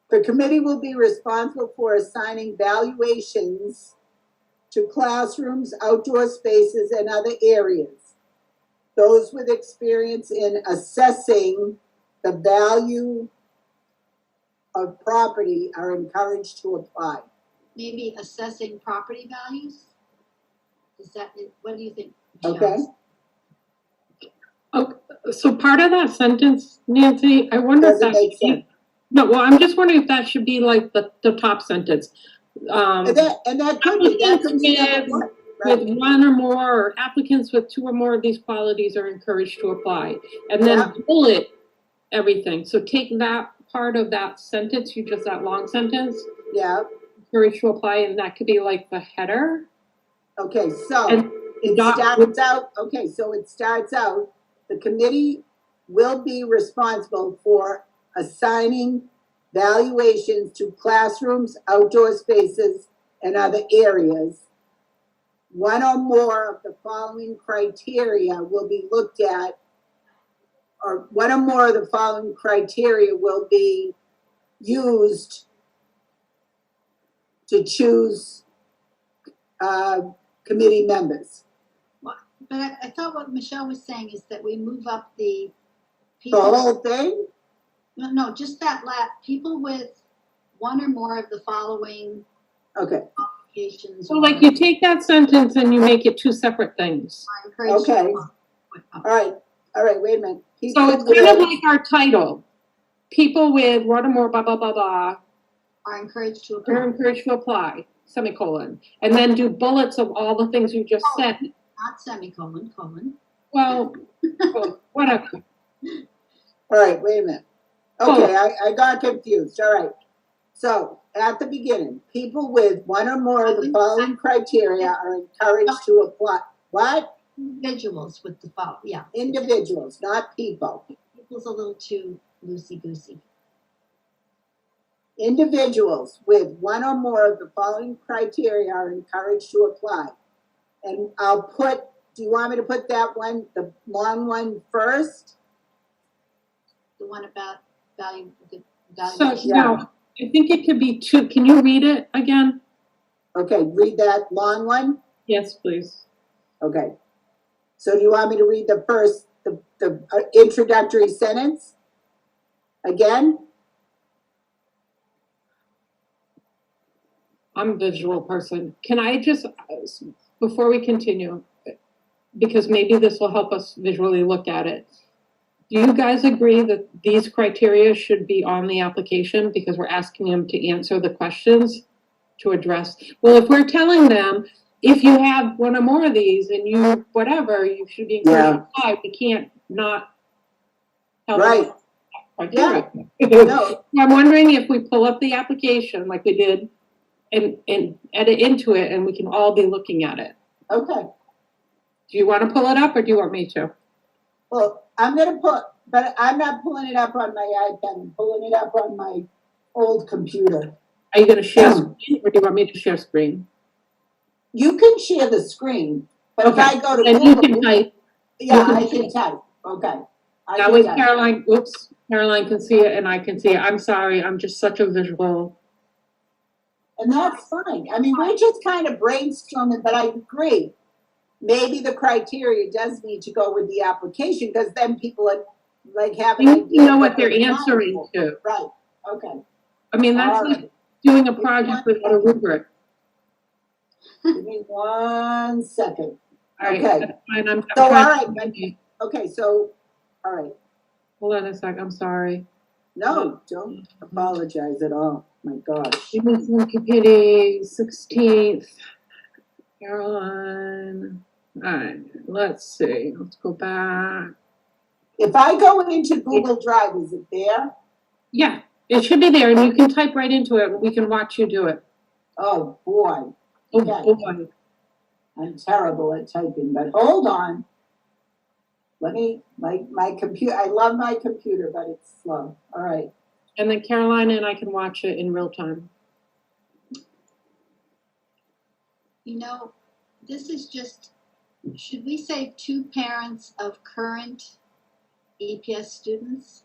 C: The committee will be responsible for assigning valuations to classrooms, outdoor spaces, and other areas. Those with experience in assessing the value of property are encouraged to apply.
D: maybe assessing property values. Is that what do you think?
C: Okay.
F: Okay, so part of that sentence, Nancy, I wonder if
C: Doesn't
F: that
C: make
F: should be,
C: sense.
F: no, well, I'm just wondering if that should be like the top sentence.
C: And that could be, that could be number one.
F: With one or more, or applicants with 2 or more of these qualities are encouraged to apply. And then
C: Yeah.
F: bullet everything. So take that part of that sentence, that long sentence,
C: Yeah,
F: encouraged to apply, and that could be like the header.
C: okay, so
F: And
C: it starts out, the committee will be responsible for assigning valuations to classrooms, outdoor spaces, and other areas. One or more of the following criteria will be looked at, or one or more of the following criteria will be used to choose committee members.
D: But I thought what Michelle was saying is that we move up the
C: The
D: people,
C: whole thing?
D: no, just that people with one or more of the following
C: Okay,
D: qualifications.
F: So like you take that sentence and you make it two separate things.
D: are encouraged to
C: Okay.
D: apply.
C: all right, wait a minute.
F: So it's kind of like our title. People with one or more blah, blah, blah, blah,
D: Are encouraged to
F: are
D: apply,
F: encouraged to apply, semicolon. And then do bullets of all the things you just said.
D: not semicolon, colon.
F: Well, whatever.
C: All right, wait a minute. Okay, I got confused. All right. So at the beginning, people with one or more of the following criteria are encouraged to apply. What?
D: Individuals with the following, yeah.
C: Individuals, not people.
D: People's a little too loosey-goosey.
C: Individuals with one or more of the following criteria are encouraged to apply. And I'll put, do you want me to put that one, the long one first?
D: The one about the
F: So,
D: valuation.
F: no, I think it could be two. Can you read it again?
C: Okay, read that long one?
F: Yes, please.
C: Okay. So do you want me to read the first, the introductory sentence? Again?
F: I'm a visual person. Can I just, before we continue, because maybe this will help us visually look at it. Do you guys agree that these criteria should be on the application because we're asking them to answer the questions to address? Well, if we're telling them, if you have one or more of these and you, whatever, you should be encouraged to apply, we can't not tell them
C: Right.
F: criteria.
C: No.
F: I'm wondering if we pull up the application like we did and edit into it and we can all be looking at it.
C: Okay.
F: Do you want to pull it up or do you want me to?
C: Well, I'm gonna but I'm not pulling it up on my iPad. I'm pulling it up on my old computer.
F: Are you going to share screen or do you want me to share screen?
C: You can share the screen, but if I go to
F: Then you
C: Google,
F: can type.
C: yeah, I can type. Okay. I
F: That
C: can
F: way
C: type.
F: Caroline, oops, Caroline can see it and I can see it. I'm sorry, I'm just such a visual.
C: And that's fine. I mean, we're just kind of brainstorming, but I agree. Maybe the criteria does need to go with the application because then people are like having.
F: You know what they're answering to.
C: Right, okay.
F: I mean, that's
C: All
F: like
C: right.
F: doing a project without a rubric.
C: Give me 1 second.
F: All right,
C: Okay.
F: that's fine. I'm
C: So, all
F: trying
C: right,
F: to-
C: Okay, so, all right.
F: Hold on a sec, I'm sorry.
C: No, don't apologize at all. My gosh.
F: Easton Committee, 16th. Caroline. All right, let's see. Let's go back.
C: If I go into Google Drive, is it there?
F: Yeah, it should be there, and you can type right into it, and we can watch you do it.
C: Oh, boy.
F: Oh,
C: Okay.
F: boy.
C: I'm terrible at typing, but hold on. Let me, my computer, I love my computer, but it's slow. All right.
F: And then Caroline and I can watch it in real time.
D: You know, this is just, should we say 2 parents of current EPS students?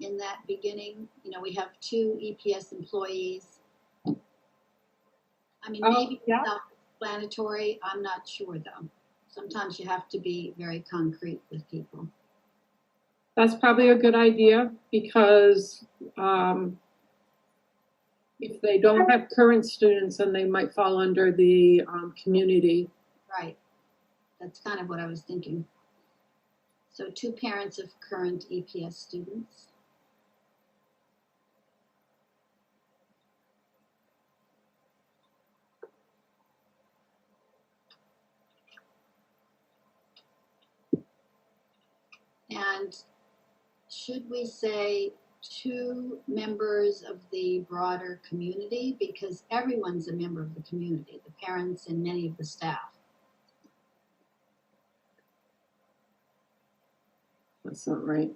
D: In that beginning, you know, we have 2 EPS employees. I mean,
F: Oh,
D: maybe
F: yeah.
D: it's self-explanatory, I'm not sure though. Sometimes you have to be very concrete with people.
F: That's probably a good idea because if they don't have current students, then they might fall under the community.
D: Right, that's kind of what I was thinking. So 2 parents of current EPS students. And should we say 2 members of the broader community? Because everyone's a member of the community, the parents and many of the staff.
F: That's not right.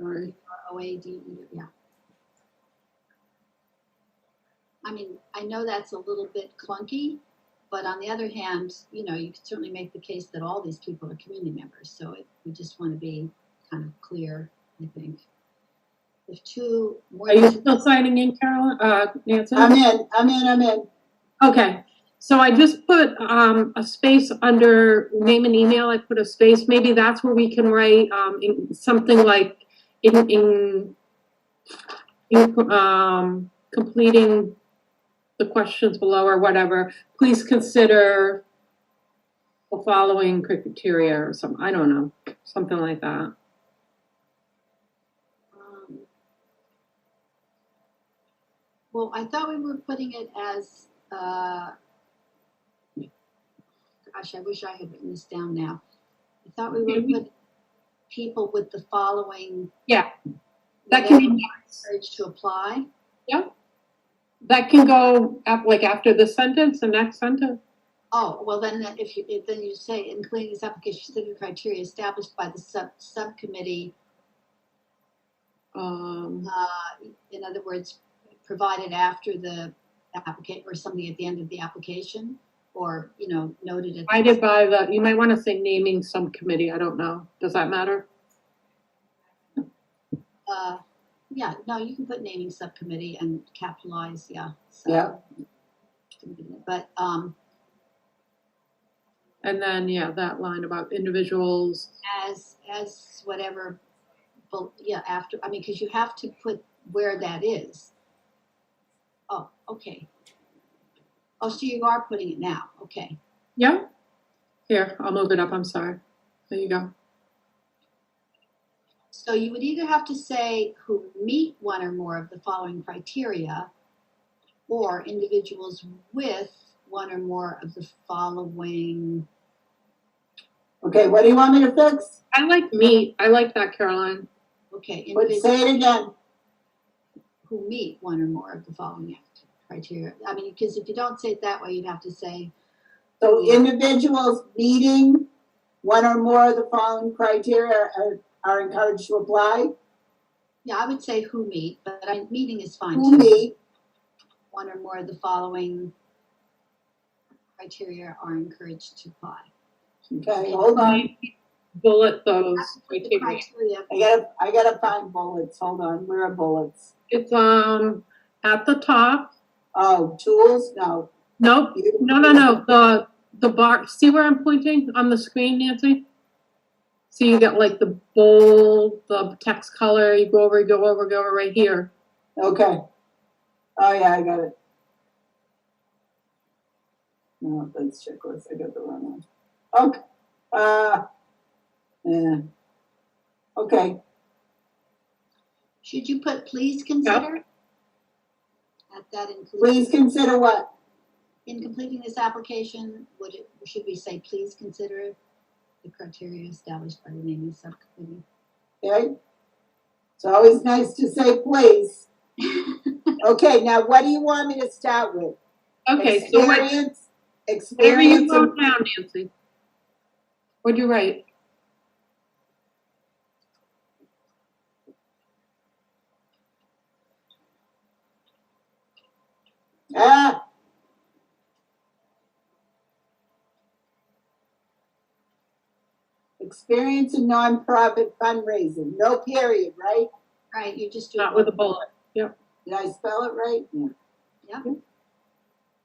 F: Sorry.
D: OADE, yeah. I mean, I know that's a little bit clunky, but on the other hand, you know, you could certainly make the case that all these people are community members. So we just want to be kind of clear, I think. If two more
F: Are you
D: than
F: still signing in, Carolyn? Nancy?
C: I'm in.
F: Okay, so I just put a space under name and email. I put a space. Maybe that's where we can write something like in completing the questions below or whatever. Please consider the following criteria or something. I don't know, something like that.
D: well, I thought we were putting it as, gosh, I wish I had written this down now. I thought we were putting people with the following.
F: Yeah, that can be
D: encouraged to apply.
F: Yeah, that can go like after the sentence, the next sentence.
D: Oh, well, then then you say, including this application specific criteria established by the subcommittee. In other words, provided after the applicant or something at the end of the application, or, you know, noted at.
F: Provided by the, you might want to say naming subcommittee. I don't know. Does that matter?
D: Yeah, no, you can put naming subcommittee and capitalize, yeah.
C: Yeah.
D: But,
F: And then, yeah, that line about individuals.
D: as whatever, well, yeah, after, I mean, because you have to put where that is. Oh, okay. Oh, so you are putting it now, okay.
F: Yeah. Here, I'll move it up. I'm sorry. There you go.
D: So you would either have to say who meet one or more of the following criteria, or individuals with one or more of the following.
C: Okay, what do you want me to fix?
F: I like meet. I like that, Caroline.
D: Okay,
C: But say it again.
D: who meet one or more of the following criteria. I mean, because if you don't say it that way, you'd have to say.
C: So individuals meeting one or more of the following criteria are encouraged to apply.
D: Yeah, I would say who meet, but meeting is fine
C: Who
D: too.
C: meet,
D: One or more of the following criteria are encouraged to apply.
C: okay, hold on.
F: Bullet those
D: The
F: criteria.
D: criteria.
C: I gotta find bullets, hold on, where are bullets?
F: It's at the top.
C: Oh, tools, no.
F: Nope. No. The bar. See where I'm pointing on the screen, Nancy? So you get like the bold, the text color. You go over right here.
C: Okay. Oh yeah, I got it. No, that's checklist, I got the wrong one. Okay. Yeah. Okay,
D: Should you put please consider? At that includes.
C: please consider what?
D: In completing this application, should we say please consider the criteria established by the naming subcommittee?
C: Okay. It's always nice to say please. Okay, now what do you want me to start with?
F: Okay. So
C: Experience,
F: whatever you
C: experience.
F: wrote down, Nancy. What'd you write? Experience in nonprofit fundraising, no period, right?
D: Right, you just do.
F: Not with a bullet. Yep.
C: Did I spell it right?
D: Yeah.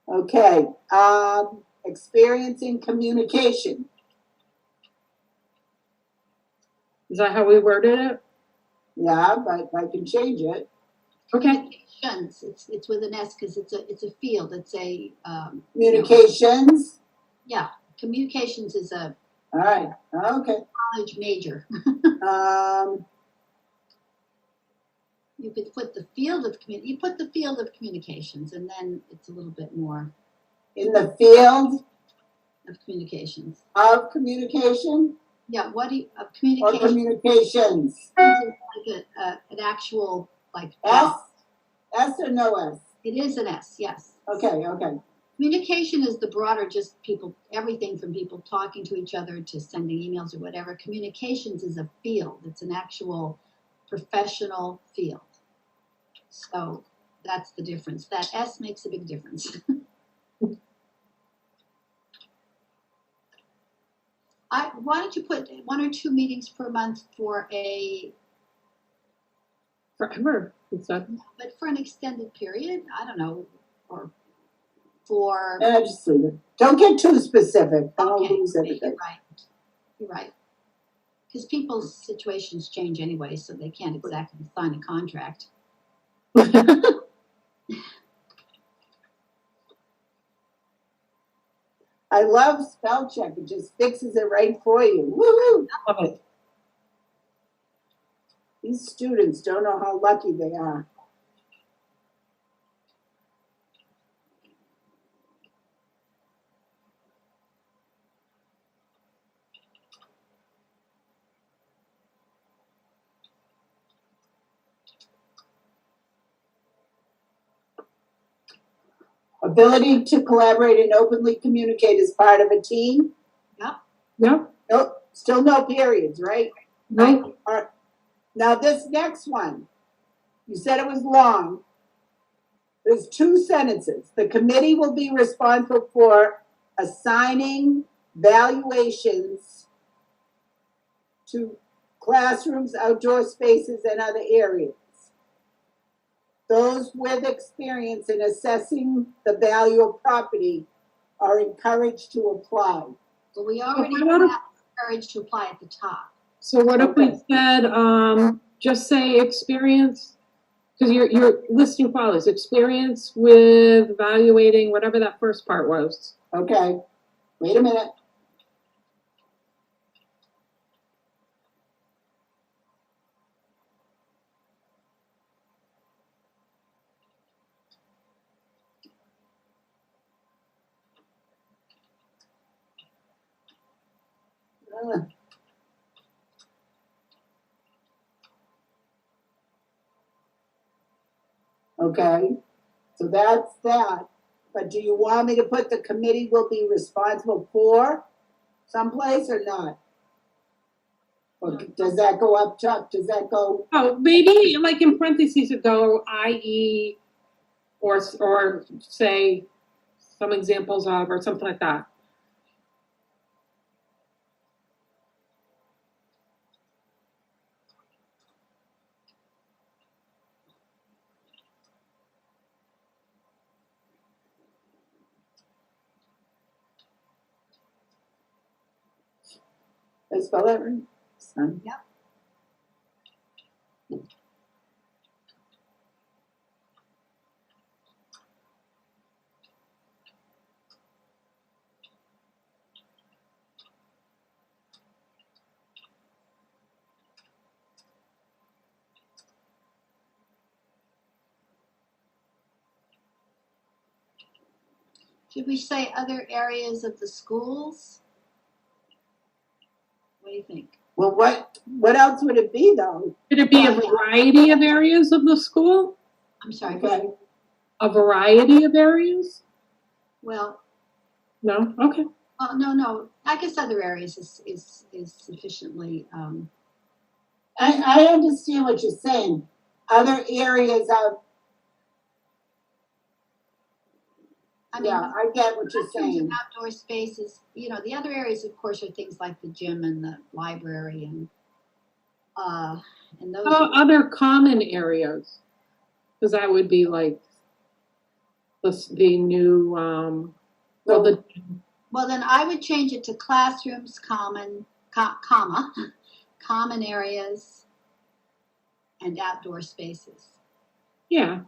C: Okay, experience in communication.
F: Is that how we worded it?
C: Yeah, but I can change it.
F: Okay.
D: Communications, it's with an S because it's a field, it's a.
C: Communications,
D: Yeah, communications is a
C: all right, okay.
D: college major. You could put the field of you put the field of communications, and then it's a little bit more
C: In the field
D: of communications.
C: of communication
D: Yeah, what do you, of
C: or
D: communication
C: communications?
D: is like an actual like
C: S, S or no S?
D: It is an S, yes.
C: Okay.
D: Communication is the broader, just people, everything from people talking to each other to sending emails or whatever. Communications is a field. It's an actual professional field. So that's the difference. That S makes a big difference. Why don't you put 1 or 2 meetings per month for
F: Forever, is that?
D: but for an extended period? I don't know, or for.
C: Just leave it. Don't get too specific. I'll
D: Okay,
C: lose everything.
D: you're right. You're right. Because people's situations change anyway, so they can't exactly sign a contract.
C: I love spell check. It just fixes it right for you. Woohoo!
F: Love it.
C: These students don't know how lucky they are. Ability to collaborate and openly communicate as part of a team.
F: Yep,
C: Nope, still no periods, right?
F: nope,
C: All right. Now this next one, you said it was long. There's 2 sentences. The committee will be responsible for assigning valuations to classrooms, outdoor spaces, and other areas. Those with experience in assessing the value of property are encouraged to apply.
D: Well, we already
F: what if-
D: have courage to apply at the top.
F: so what if we
C: Okay.
F: said, just say experience, because you're listing follows, experience with evaluating, whatever that first part was.
C: Okay, wait a minute. Okay, so that's that. But do you want me to put the committee will be responsible for someplace or not? Or does that go up top? Does that go?
F: Oh, maybe like in parentheses it go i.e. or say some examples of, or something like that.
C: Did I spell that right? Son.
D: Yep. Should we say other areas of the schools? What do you think?
C: Well, what else would it be though?
F: Could it be a variety of areas of the school?
D: I'm sorry.
C: Okay,
F: A variety of areas?
D: Well,
F: No? Okay.
D: no. I guess other areas is sufficiently.
C: I understand what you're saying. Other areas of,
D: I mean,
C: yeah, I get what you're
D: bathrooms
C: saying.
D: and outdoor spaces. You know, the other areas, of course, are things like the gym and the library and those.
F: Other common areas, because that would be like the new, well, the,
D: Well, then I would change it to classrooms, common areas, and outdoor spaces.
F: yeah,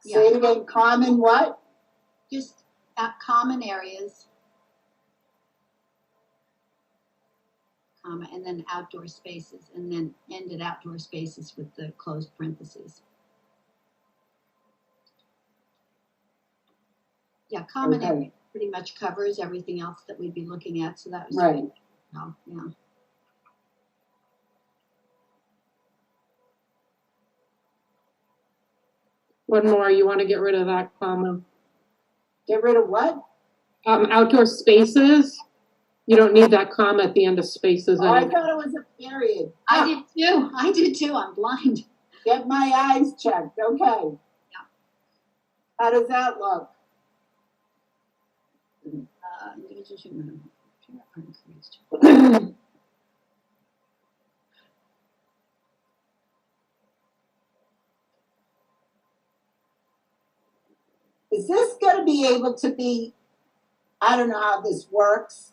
C: Say it again, common what?
D: Just common areas, and then outdoor spaces, and then ended outdoor spaces with the closed parentheses. Yeah, common
C: Okay.
D: area pretty much covers everything else that we'd be looking at, so that was
C: Right.
D: Oh, yeah.
F: one more, you want to get rid of that comma.
C: Get rid of what?
F: Outdoor spaces, You don't need that comma at the end of spaces
C: Oh, I
F: anymore.
C: thought it was a period.
D: I did too, I'm blind.
C: Get my eyes checked, okay.
D: Yeah.
C: How does that look?
D: Individuals who are increased.
C: Is this gonna be able to be, I don't know how this works,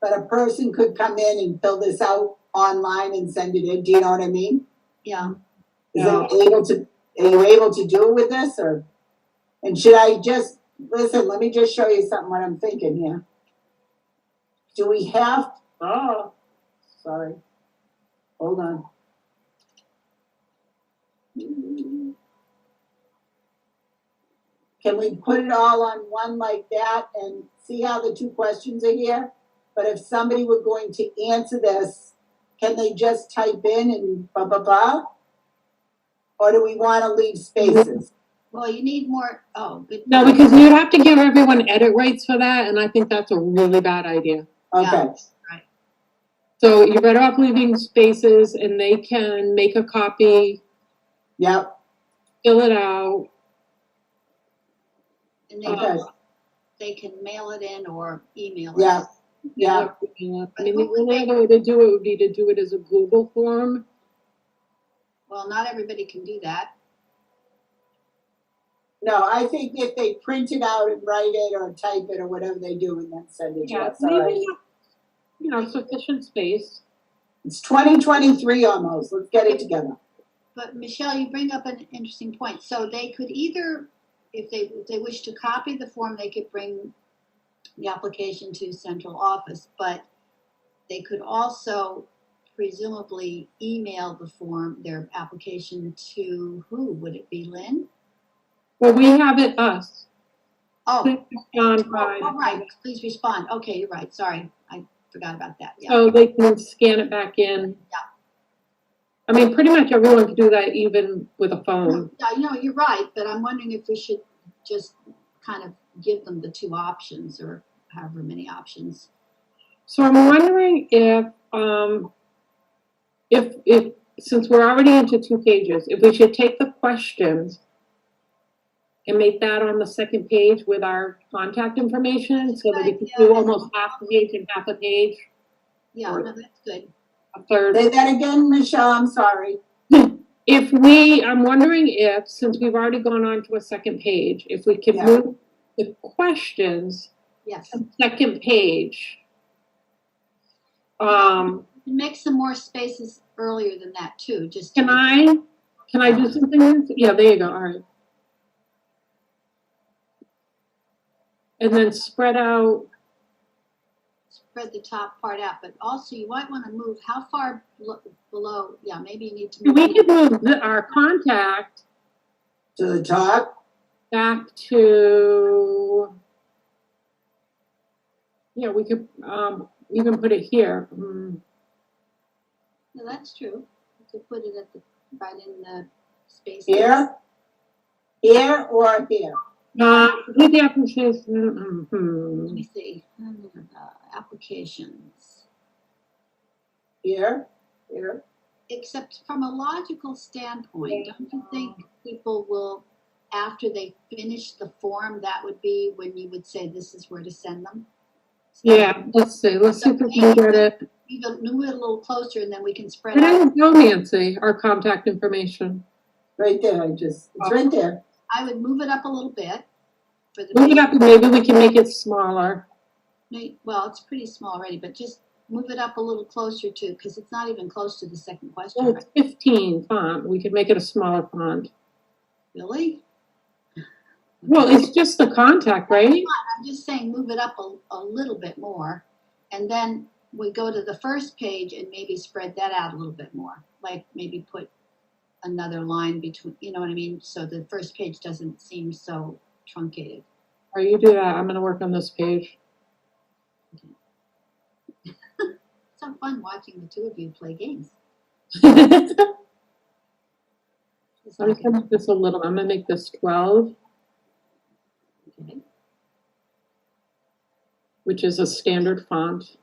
C: but a person could come in and fill this out online and send it in, do you know what I mean?
D: Yeah,
C: Is it able to, are you able to do it with this, or? And should I just, listen, let me just show you something what I'm thinking here. Do we have, oh, sorry, hold on. Can we put it all on one like that and see how the two questions are here? But if somebody were going to answer this, can they just type in and blah, blah, blah? Or do we want to leave spaces?
D: well, you need more, oh, good.
F: No, because you'd have to give everyone edit rights for that, and I think that's a really bad idea.
C: Okay,
D: Yeah, right.
F: So you're better off leaving spaces, and they can make a copy,
C: yep,
F: fill it out.
D: And
C: okay,
D: they can mail it in or email it.
C: yeah, yeah.
F: I mean, the only other way to do it would be to do it as a Google form.
D: Well, not everybody can do that.
C: No, I think if they print it out and write it or type it or whatever they do and then send it to
F: Yeah,
C: us, all right?
F: maybe, you know, sufficient space.
C: It's 2023 almost, let's get it together.
D: But Michelle, you bring up an interesting point. So they could either, if they wish to copy the form, they could bring the application to central office, but they could also presumably email the form, their application to who? Would it be Lynn?
F: Well, we have it, us.
D: Oh,
F: John,
D: oh, right, please respond. Okay, you're right, sorry, I forgot about that, yeah.
F: so they can scan it back in.
D: Yeah.
F: I mean, pretty much everyone can do that even with a phone.
D: Yeah, you know, you're right, but I'm wondering if we should just kind of give them the two options or however many options.
F: So I'm wondering if since we're already into 2 pages, if we should take the questions and make that on the second page with our contact information so that we can do almost half a page and half a page,
D: Yeah, no, that's good.
F: a third.
C: Say that again, Michelle, I'm sorry.
F: I'm wondering if, since we've already gone on to a second page, if we can
C: Yeah.
F: move the questions
D: Yes.
F: to the second page.
D: Make some more spaces earlier than that too, just.
F: Can I do something? Yeah, there you go, all right. And then spread out,
D: Spread the top part out, but also you might want to move, how far below, yeah, maybe you need to
F: we
D: move.
F: could move our contact
C: To the top,
F: back to, yeah, we could even put it here.
D: No, that's true. You could put it right in the space.
C: here, here or here?
F: With the application,
D: Let me see, applications.
C: Here, here.
D: Except from a logical standpoint, don't you think people will, after they finish the form, that would be when you would say this is where to send them?
F: yeah, let's see if we can get it.
D: Move it a little closer and then we can spread
F: Where
D: out.
F: did it go, Nancy, our contact information?
C: Right there, it's right there.
D: I would move it up a little bit. For the
F: Move it up and maybe we can make it smaller.
D: Well, it's pretty small already, but just move it up a little closer to, because it's not even close to the second question.
F: Well, it's 15 font, we could make it a smaller font.
D: Really?
F: Well, it's just the contact, right?
D: I'm just saying move it up a little bit more. And then we go to the first page and maybe spread that out a little bit more. Like maybe put another line between, you know what I mean? So the first page doesn't seem so truncated.
F: Or you do that, I'm gonna work on this page.
D: So fun watching the two of you play games.
F: Let me make this a little, I'm gonna make this 12,
D: Okay.
F: which is a standard font.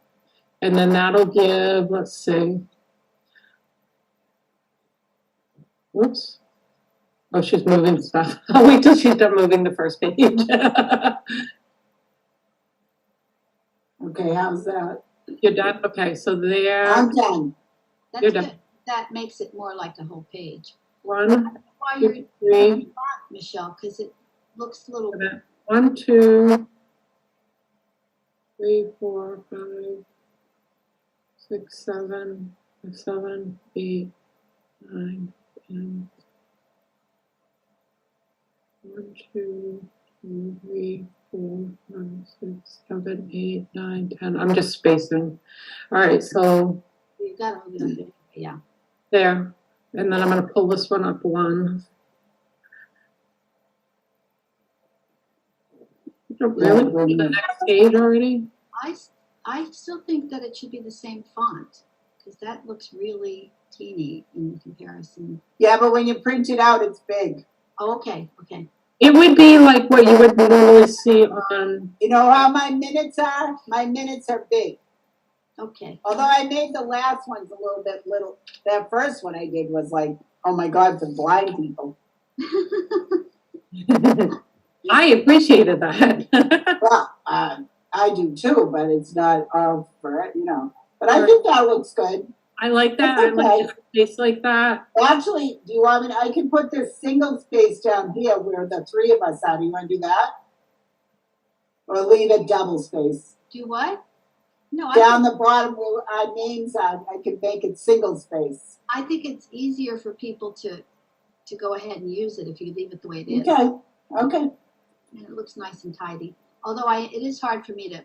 F: And then that'll give, let's see. Whoops. Oh, she's moving stuff. I'll wait till she's done moving the first page.
C: Okay, how's that?
F: You're done? Okay, so there,
C: I'm done.
D: That's
F: You're
D: good.
F: done.
D: That makes it more like a whole page.
F: one,
D: Why
F: two,
D: you're
F: three,
D: Michelle, because it looks a little.
F: 1, 2, 3, 4, 5, 6, 7, 7, 8, 9, 10. 1, 2, 3, 4, 5, 6, 7, 8, 9, 10. I'm just spacing. All right, so
D: You got to move it up there. Yeah.
F: there. And then I'm going to pull this one up one. Really? The next page already?
D: I still think that it should be the same font because that looks really teeny in comparison.
C: Yeah, but when you print it out, it's big.
D: Oh, okay, okay.
F: It would be like what you would normally see on.
C: You know how my minutes are? My minutes are big.
D: Okay.
C: Although I made the last ones a little bit little. That first one I did was like, oh my God, for blind people.
F: I appreciated that.
C: Well, I do too, but it's not all for it, you know. But I think that looks good.
F: I like that.
C: It's
F: I like
C: okay.
F: a space like that.
C: Actually, do you want me? I can put this single space down here where the three of us are. Do you want to do that, or leave it double space?
D: Do what? No,
C: Down the bottom where our names are, I can make it single space.
D: I think it's easier for people to go ahead and use it if you leave it the way it is.
C: Okay. Okay.
D: And it looks nice and tidy. Although it is hard for me to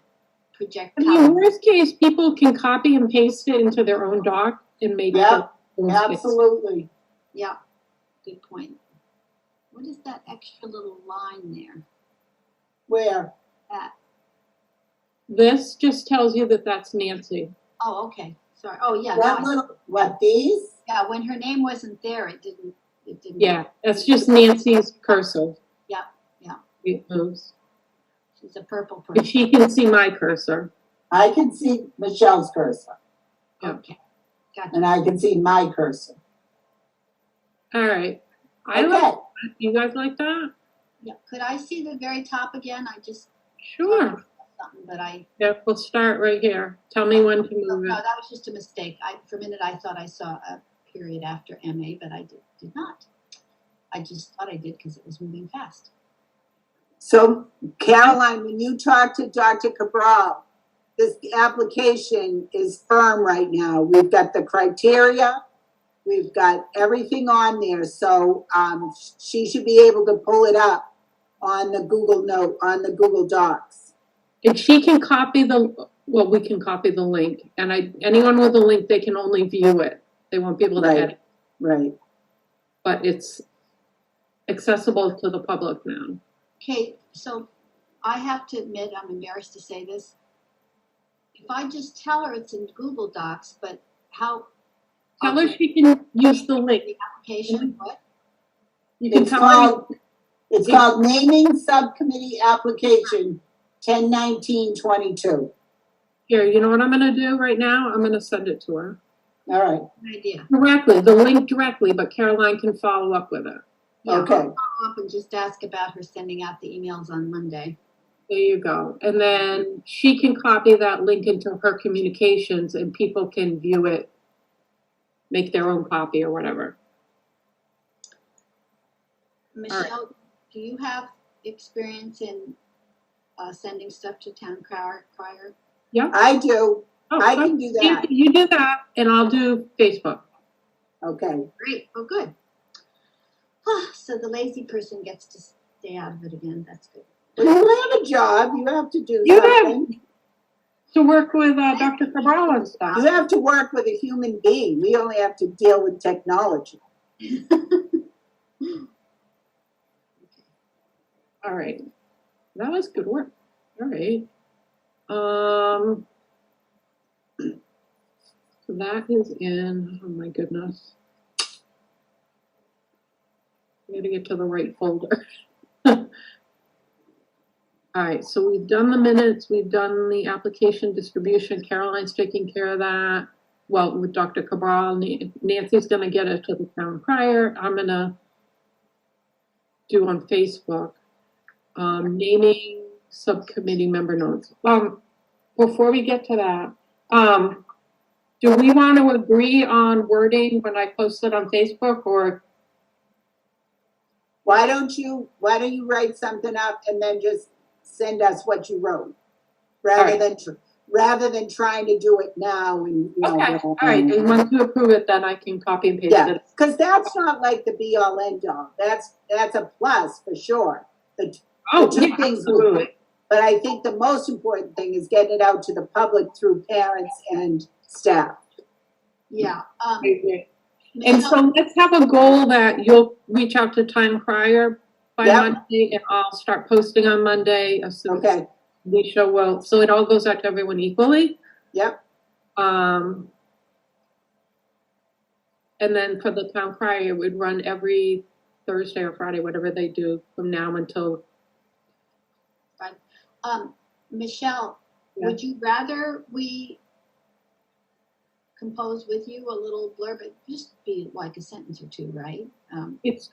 D: project
F: I mean,
D: color.
F: worst case, people can copy and paste it into their own doc and make
C: Yeah,
F: their own space.
C: absolutely.
D: Yeah, good point. What is that extra little line there?
C: Where?
D: That.
F: This just tells you that that's Nancy.
D: Oh, okay. Sorry. Oh, yeah.
C: What
D: No,
C: little? What these?
D: yeah. When her name wasn't there, it didn't.
F: Yeah, that's just Nancy's cursor.
D: Yeah, yeah.
F: It moves.
D: She's a purple
F: But
D: person.
F: she can see my cursor.
C: I can see Michelle's cursor,
D: Okay. Gotcha.
C: and I can see my cursor.
F: All right. I
C: Okay.
F: like that. You guys like that?
D: Yeah. Could I see the very top again? I just
F: Sure.
D: something, but I.
F: Yeah, we'll start right here. Tell me when to
D: No,
F: move
D: no,
F: it.
D: that was just a mistake. For a minute I thought I saw a period after MA, but I did not. I just thought I did because it was moving fast.
C: So, Caroline, when you talk to Dr. Cabral, this application is firm right now. We've got the criteria, we've got everything on there, so she should be able to pull it up on the Google Docs.
F: And she can copy well, we can copy the link. And anyone with a link, they can only view it. They won't be able to
C: Right.
F: edit.
C: Right.
F: But it's accessible to the public now.
D: Okay, so I have to admit, I'm embarrassed to say this. If I just tell her it's in Google Docs, but how?
F: Tell her she can use the link.
D: The application, what?
F: You can
C: It's
F: tell her.
C: called Naming Subcommittee Application 101922.
F: Here, you know what I'm going to do right now? I'm going to send it to her.
C: All right.
D: Good idea.
F: Directly, the link directly, but Caroline can follow up with it.
D: Yeah,
C: Okay.
D: I'll follow up and just ask about her sending out the emails on Monday.
F: There you go. And then she can copy that link into her communications and people can view it, make their own copy or whatever.
D: Michelle, do you have experience in sending stuff to town crier?
F: Yeah.
C: I do.
F: Oh,
C: I can do that.
F: You do that and I'll do Facebook.
C: Okay.
D: Great. Oh, good. So the lazy person gets to stay out of it again. That's good.
C: Well, you have a job. You have to do
F: You
C: something.
F: To work with Dr. Cabral and stuff.
C: You have to work with a human being. We only have to deal with technology.
F: All right. That was good work. All right. So that is in, oh my goodness. I gotta get to the right folder. All right, so we've done the minutes, we've done the application distribution. Caroline's taking care of that. Well, with Dr. Cabral, Nancy's gonna get it to the town crier. I'm gonna do on Facebook. Naming subcommittee member notes. Before we get to that, do we want to agree on wording when I post it on Facebook, or?
C: Why don't you write something up and then just send us what you wrote? Rather than trying to do it now and, you know.
F: Okay, all right, and once you approve it, then I can copy and paste
C: Yeah,
F: it.
C: because that's not like the be all end all. That's a plus for sure. The two
F: Yeah,
C: things
F: absolutely.
C: But I think the most important thing is getting it out to the public through parents and staff.
D: Yeah.
F: I agree.
D: Michelle,
F: And so let's have a goal that you'll reach out to Time Crier by
C: Yep.
F: Monday, and I'll start posting on Monday as soon as
C: Okay,
F: Alicia will, so it all goes out to everyone equally.
C: yep,
F: And then for the Town Crier, it would run every Thursday or Friday, whatever they do from now until.
D: Michelle,
F: Yeah.
D: would you rather we compose with you a little blurb? It just be like a sentence or two, right?
F: It's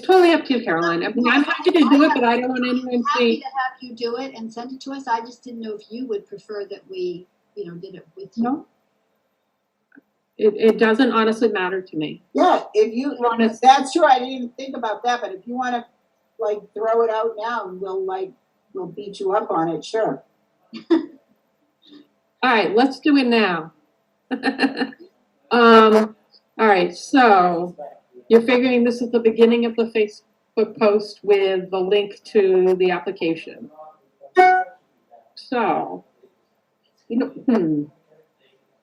F: totally up to you, Caroline. I mean, I'm happy to do it, but I don't want anyone to
D: Happy
F: see.
D: to have you do it and send it to us. I just didn't know if you would prefer that we, did it with you.
F: No. It doesn't honestly matter to me.
C: yeah, if you,
F: Want to-
C: that's true, I didn't even think about that, but if you wanna, like, throw it out now, we'll beat you up on it, sure.
F: All right, let's do it now. All right, so you're figuring this is the beginning of the Facebook post with the link to the application. So,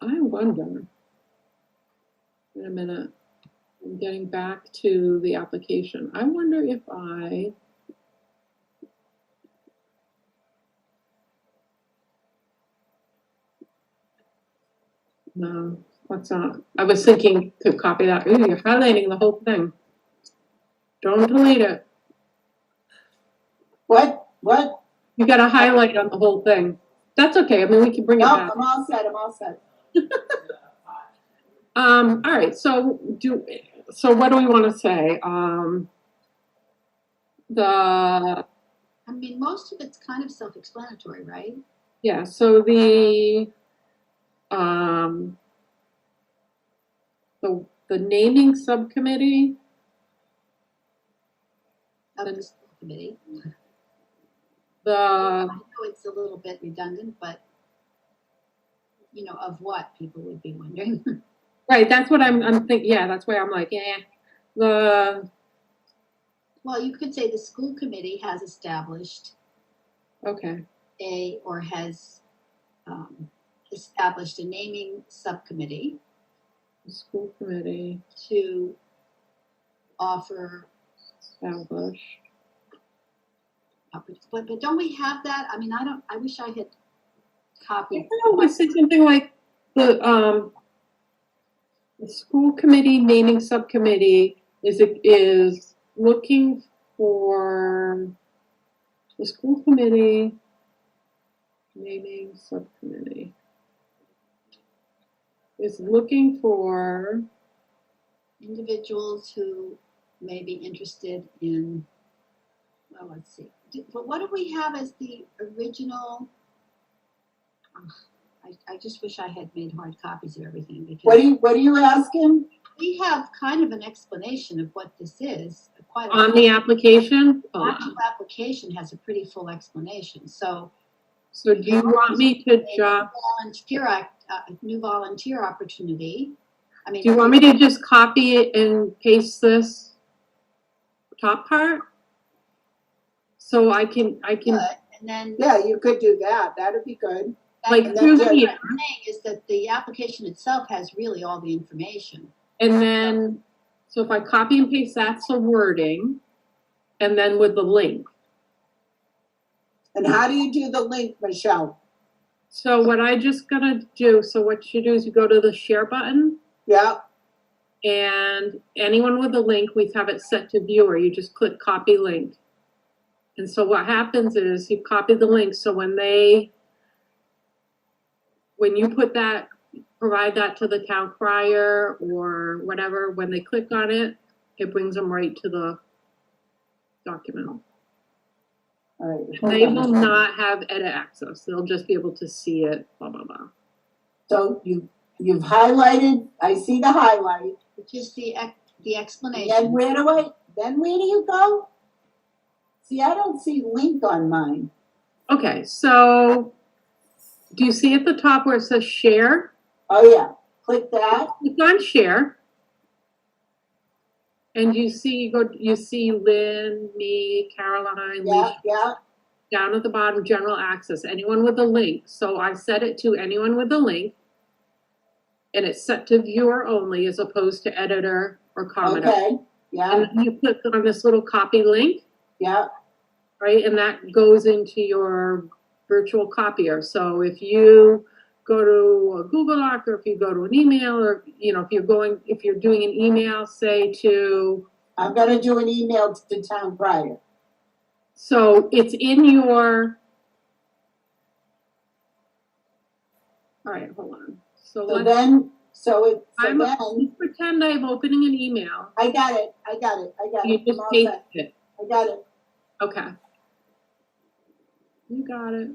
F: I wonder, wait a minute, I'm getting back to the application. I wonder if no, what's not? I was thinking to copy that. Ooh, you're highlighting the whole thing. Don't delete it.
C: What?
F: You got a highlight on the whole thing. That's okay. I mean, we can bring it
C: No,
F: back.
C: I'm all set.
F: All right. So what do we want to say?
D: I mean, most of it's kind of self-explanatory, right?
F: Yeah. So the naming subcommittee.
D: Of the school committee.
F: The
D: I know it's a little bit redundant, but of what people would be wondering.
F: right. That's what I'm thinking. Yeah. That's why I'm like, yeah.
D: Well, you could say the school committee has established
F: Okay.
D: has established a naming subcommittee
F: The school committee
D: to offer.
F: established.
D: But don't we have that? I mean, I wish I had copied.
F: I say something like the school committee naming subcommittee is looking for the school committee naming subcommittee is looking for
D: Individuals who may be interested in, well, let's see. But what do we have as the original? I just wish I had made hard copies of everything because
C: What are you asking?
D: we have kind of an explanation of what this is. Quite a
F: on the application.
D: The actual application has a pretty full explanation. So
F: So do you want me to drop?
D: new volunteer opportunity. I mean,
F: Do you want me to just copy it and paste this top part? So I can.
D: good, and then
C: Yeah, you could do that. That'd be good.
F: Like
D: that's
C: through
D: what
F: here.
D: I'm saying is that the application itself has really all the information.
F: And then, so if I copy and paste, that's the wording, and then with the link.
C: And how do you do the link, Michelle?
F: So what I just gonna do, so what you do is you go to the share button,
C: Yeah,
F: and anyone with a link, we have it set to viewer. You just click copy link. And so what happens is you copy the link, so when you put that, provide that to the town crier or whatever, when they click on it, it brings them right to the document.
C: All right.
F: They will not have edit access. They'll just be able to see it, blah, blah, blah.
C: So you've highlighted, I see the highlight.
D: Which is the explanation.
C: Then where do you go? See, I don't see link on mine.
F: Okay, so do you see at the top where it says share?
C: Oh, yeah. Click that.
F: Click on share. And you see Lynn, me, Caroline,
C: Yeah,
F: Leisha,
C: yeah.
F: down at the bottom, general access, anyone with a link. So I set it to anyone with a link. And it's set to viewer only as opposed to editor or commenter.
C: Okay. Yeah,
F: And then you click on this little copy link,
C: yeah.
F: right? And that goes into your virtual copier. So if you go to a Google Doc, or if you go to an email, or, you know, if you're doing an email, say to.
C: I'm gonna do an email to the town crier.
F: So it's in your. All right, hold on. So
C: So then,
F: pretend I'm opening an email.
C: I got it.
F: You just
C: I'm all
F: paste
C: set.
F: it.
C: I got it.
F: Okay. You got it.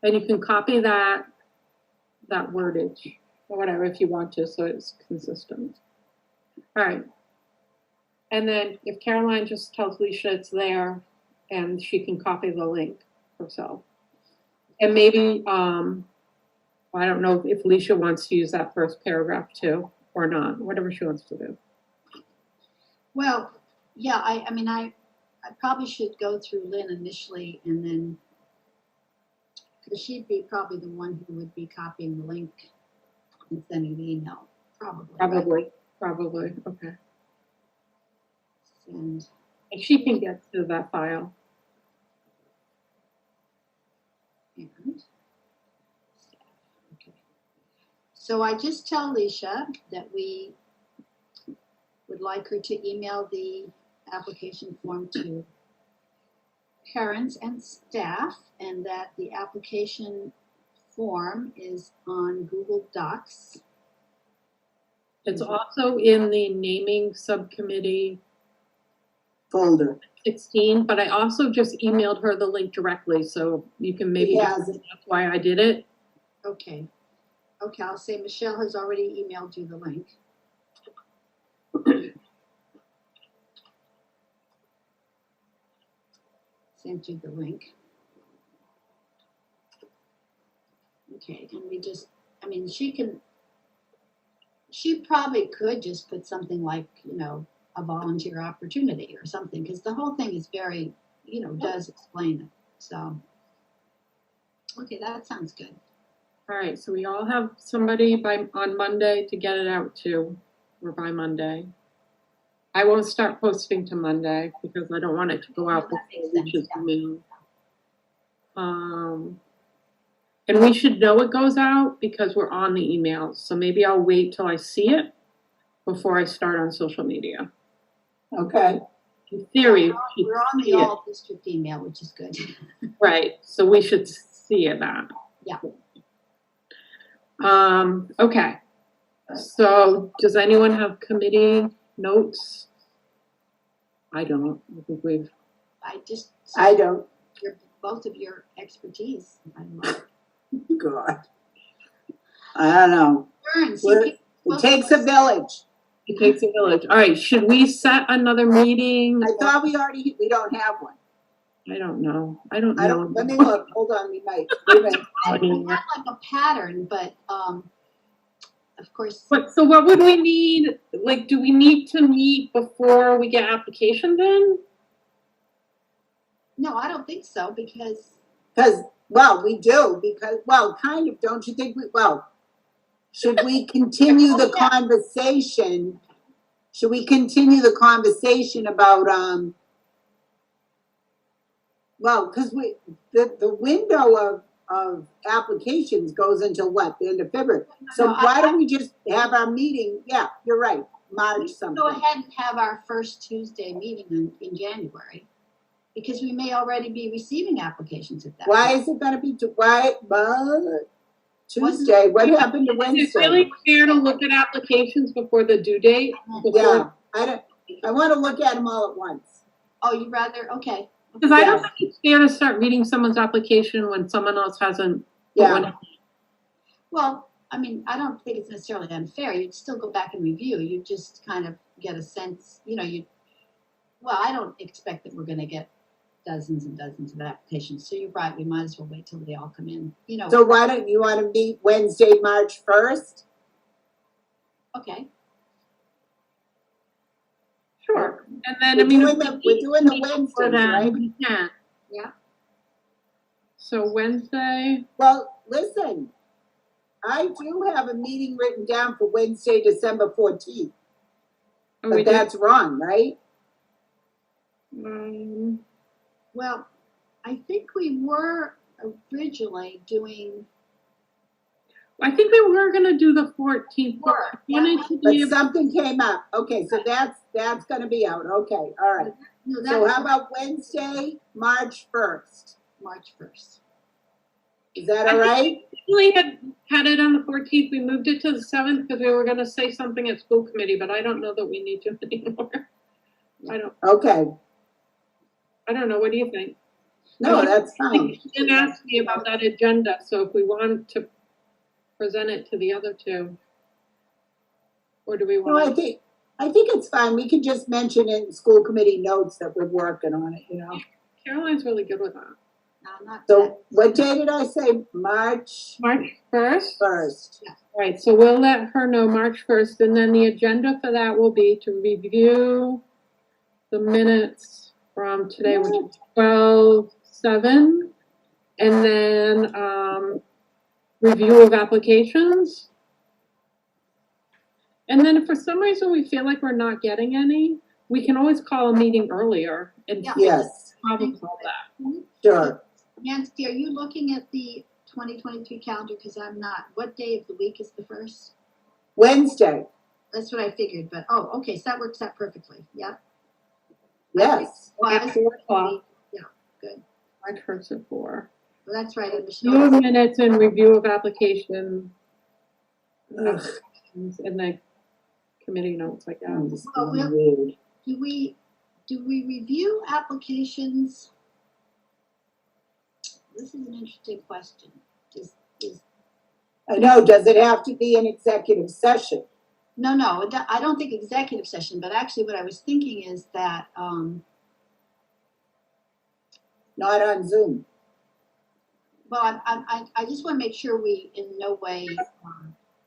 F: And you can copy that wordage or whatever if you want to, so it's consistent. All right. And then if Caroline just tells Leisha it's there and she can copy the link herself. And maybe, I don't know if Leisha wants to use that first paragraph too or not, whatever she wants to do.
D: Well, yeah, I mean, I probably should go through Lynn initially and then, because she'd be probably the one who would be copying the link and sending the email, probably. Right?
F: Probably, okay.
D: And
F: she can get to that file.
D: Okay. So I just tell Leisha that we would like her to email the application form to parents and staff, and that the application form is on Google Docs.
F: It's also in the naming subcommittee
C: Folder.
F: 16, but I also just emailed her the link directly, so you can maybe
C: Yes.
F: that's why I did it.
D: Okay. Okay, I'll say Michelle has already emailed you the link. Sent you the link. Okay, and we just, I mean, she probably could just put something like, you know, a volunteer opportunity or something, because the whole thing is very, you know, does explain it. So, okay, that sounds good.
F: All right, so we all have somebody on Monday to get it out to, or by Monday. I won't start posting to Monday because I don't want it to go out
D: That
F: before
D: makes
F: Leisha's
D: sense,
F: email. And we should know it goes out because we're on the emails. So maybe I'll wait till I see it before I start on social media.
C: Okay.
F: In theory,
D: We're on the all district email, which is good.
F: right. So we should see that.
D: Yeah.
F: Okay. So does anyone have committee notes? I don't. I think we've.
C: I don't.
D: Both of your expertise. I love it.
C: God. I don't know. It takes a village.
F: It takes a village. All right. Should we set another meeting?
C: I thought we don't have one.
F: I don't know. I don't know.
C: Let me look. Hold on. We might.
D: We have like a pattern, but of course.
F: So what would we need? Like, do we need to meet before we get applications in?
D: No, I don't think so, because
C: well, we do, because, well, kind of, don't you think should we continue the conversation? Should we continue the conversation about, because the window of applications goes until what, the end of February? So why don't we just have our meeting, yeah, you're right, March something.
D: go ahead and have our first Tuesday meeting in January. Because we may already be receiving applications at that
C: Why
D: point.
C: is it gonna be, Tuesday? What happened to
F: Is it
C: Wednesday?
F: really fair to look at applications before the due date?
C: Yeah, I wanna look at them all at once.
D: Oh, you rather, okay.
F: Because I don't
C: Yes.
F: think it's fair to start reading someone's application when someone else hasn't. put
C: Yeah.
F: one in.
D: Well, I mean, I don't think it's necessarily unfair. You'd still go back and review. You just kind of get a sense, well, I don't expect that we're gonna get dozens and dozens of applications. So you're right, we might as well wait till they all come in,
C: So why don't you wanna meet Wednesday, March 1st?
D: okay.
F: Sure. And then,
C: We're
F: I mean.
C: doing
F: if
C: the,
F: we
C: we're doing the
F: meet before
C: Wednesdays,
F: then,
C: right?
F: We can.
D: Yeah.
F: So Wednesday,
C: Well, listen, I do have a meeting written down for Wednesday, December 14th,
F: are we
C: but that's wrong, right?
D: Well, I think we were originally doing,
F: I think we were gonna do the 14th. but
D: Were,
F: I wanted
D: yeah.
F: to
C: But
F: be-
C: something came up. Okay, so that's gonna be out. Okay, all right.
D: no,
C: So
D: that's
C: how about Wednesday, March 1st?
D: March 1st.
C: Is that all right?
F: We had it on the 14th, we moved it to the 7th because we were gonna say something at school committee, but I don't know that we need to anymore.
C: Okay,
F: I don't know, what do you think?
C: no, that's
F: I
C: fine.
F: think you didn't ask me about that agenda, so if we wanted to present it to the other two. Or do we
C: No, I
F: want to?
C: think it's fine. We can just mention it in school committee notes that we're working on it,
F: Caroline's really good with that.
D: No, not that.
C: So what day did I say? March
F: March 1st?
C: 1st.
F: Right, so we'll let her know March 1st, and then the agenda for that will be to review the minutes from today, which is 12/7, and then review of applications. And then if for some reason we feel like we're not getting any, we can always call a meeting earlier and
D: Yeah.
C: Yes,
F: probably call that.
C: sure.
D: Nancy, are you looking at the 2023 calendar? Because I'm not. What day of the week is the first?
C: Wednesday,
D: That's what I figured, but, okay, so that works out perfectly, yeah.
C: yes.
D: Well, I
F: At
D: was-
F: 4 o'clock.
D: Yeah, good.
F: March 1st at 4.
D: Well, that's right, and
F: Review of
D: Michelle,
F: minutes and review of application.
C: Ugh,
F: And the committee notes, I
C: I'm
F: guess.
C: just
D: Well,
C: being
D: we'll-
C: rude.
D: do we review applications? This is an interesting question. Is
C: I know, does it have to be an executive session?
D: No, I don't think executive session, but actually what I was thinking is that,
C: Not on Zoom.
D: well, I just want to make sure we in no way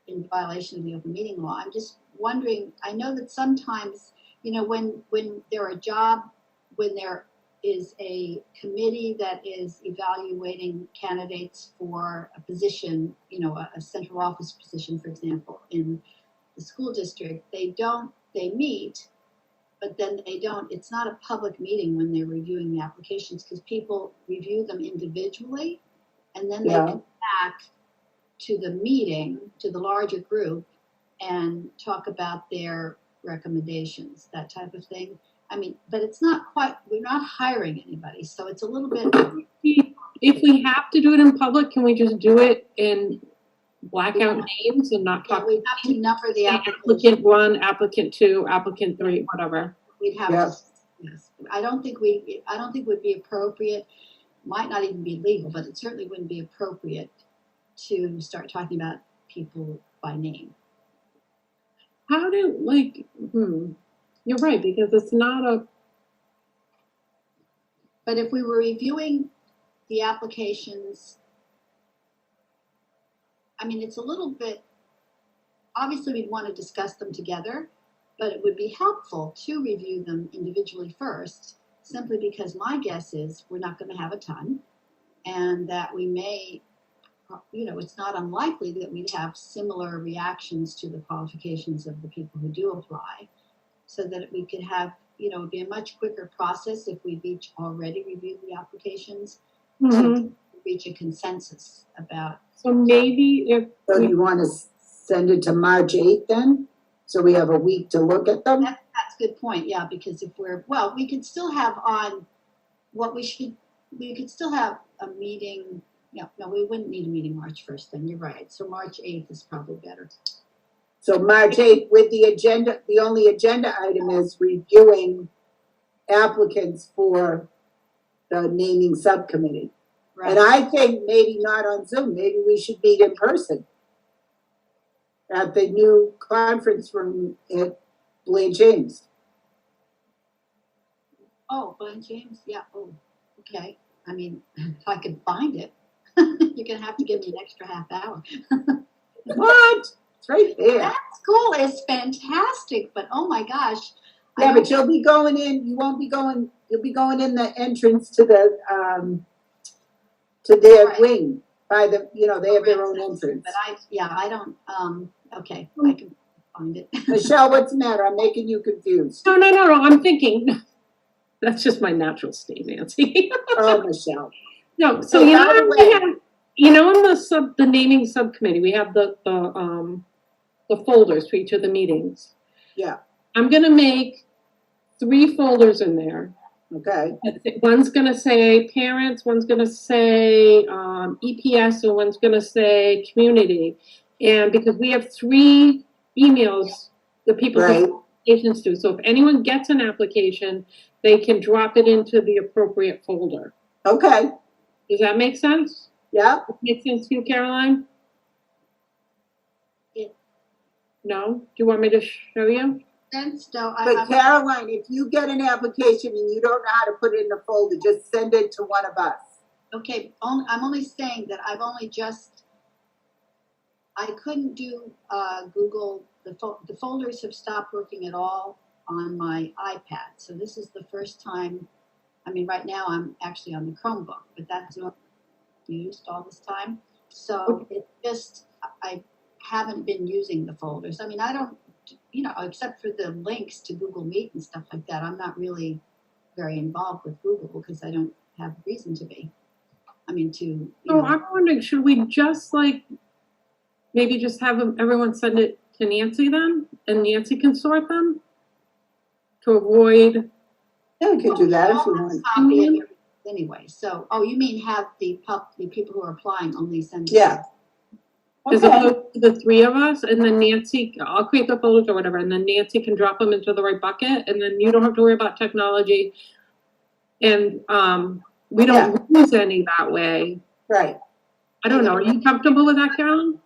D: in violation of the open meeting law. I'm just wondering, I know that sometimes, when there is a committee that is evaluating candidates for a position, a central office position, for example, in the school district, they meet, but then it's not a public meeting when they're reviewing the applications because people review them individually and then they
C: Yeah.
D: come back to the meeting, to the larger group and talk about their recommendations, that type of thing. I mean, but it's not quite, we're not hiring anybody, so it's a little bit,
F: If we have to do it in public, can we just do it in blackout names and not
D: yeah,
F: talk?
D: we'd have to number the application.
F: Applicant 1, applicant 2, applicant 3, whatever.
D: We'd have
C: Yeah.
D: to, yes. I don't think would be appropriate, might not even be legal, but it certainly wouldn't be appropriate to start talking about people by name.
F: How do, you're right, because it's not a,
D: But if we were reviewing the applications, I mean, it's a little bit, obviously we'd want to discuss them together, but it would be helpful to review them individually first, simply because my guess is we're not going to have a ton and that we may, it's not unlikely that we'd have similar reactions to the qualifications of the people who do apply, so that we could have, it would be a much quicker process if we've each already reviewed the applications to reach a consensus about.
F: so maybe if,
C: So you want to send it to March 8th then? So we have a week to look at them?
D: That's a good point, yeah, because if we could still have on what we could still have a meeting. No, we wouldn't need a meeting March 1st then, you're right. So March 8th is probably better.
C: So March 8th with the agenda, the only agenda item is reviewing applicants for the naming subcommittee. And
D: Right.
C: I think maybe not on Zoom, maybe we should meet in person at the new conference room at Blaine James.
D: Oh, Glenn James, yeah, oh, okay. I mean, if I could find it, you're gonna have to give me an extra half hour.
C: What? It's right there.
D: That school is fantastic, but oh my gosh.
C: Yeah, but you'll be going in, you won't be going, you'll be going in the entrance to the, to their
D: Right.
C: wing by the, you know, they have their own entrance.
D: But I don't, okay, I can find it.
C: Michelle, what's the matter? I'm making you confused.
F: No, I'm thinking, that's just my natural state, Nancy.
C: Oh, Michelle.
F: No, so
C: Hey,
F: you
C: by the
F: know,
C: way-
F: in the naming subcommittee, we have the folders for each of the meetings.
C: Yeah.
F: I'm gonna make 3 folders in there.
C: Okay,
F: One's gonna say parents, one's gonna say EPS, and one's gonna say community. And because we have 3 emails, the people
C: right,
F: put applications to, so if anyone gets an application, they can drop it into the appropriate folder.
C: okay,
F: Does that make sense?
C: yeah,
F: Make sense to you, Caroline?
D: Yeah.
F: No? Do you want me to show you?
D: Sense, no,
C: but Caroline, if you get an application and you don't know how to put it in the folder, just send it to one of us.
D: okay, I'm only saying that I've only just, I couldn't do Google, the folders have stopped working at all on my iPad. So this is the first time, I mean, right now I'm actually on the Chromebook, but that's not used all this time. So it just, I haven't been using the folders. I mean, I don't, you know, except for the links to Google Meet and stuff like that, I'm not really very involved with Google because I don't have reason to be. I mean, to,
F: So I'm wondering, should we just maybe just have everyone send it to Nancy then? And Nancy can sort them? To avoid,
C: Yeah, we could do that if you want.
D: copy of everything anyway. So, oh, you mean have the people who are applying only send it?
C: Yeah.
F: as
C: Okay,
F: opposed to the 3 of us, and then Nancy, I'll create the folders or whatever, and then Nancy can drop them into the right bucket, and then you don't have to worry about technology. And we don't lose any that way.
C: right.
F: I don't know, are you comfortable with that, Carolyn?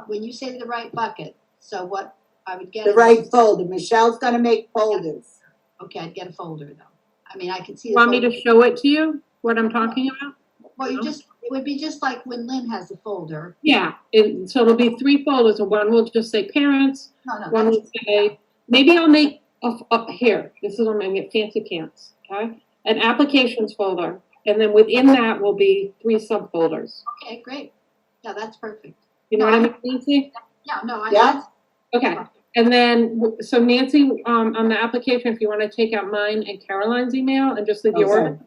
D: When you say the right bucket, so what I would get
C: The
D: is,
C: right folder. Michelle's gonna make folders.
D: okay, I'd get a folder though. I mean, I could see.
F: You
D: the
F: want me
D: folder.
F: to show it to you, what I'm talking about?
D: Well, it would be just like when Lynn has a folder.
F: Yeah, so it'll be 3 folders, and one will just say parents,
D: No,
F: one will say, maybe I'll make, here, this is when I get fancy pants, okay? An applications folder, and then within that will be 3 subfolders.
D: Okay, great. Yeah, that's perfect.
F: You know what I mean, Nancy?
D: Yeah, no,
C: Yeah.
F: Okay, and then, so Nancy, on the application, if you wanna take out mine and Caroline's email and just leave
C: Okay.
F: yours.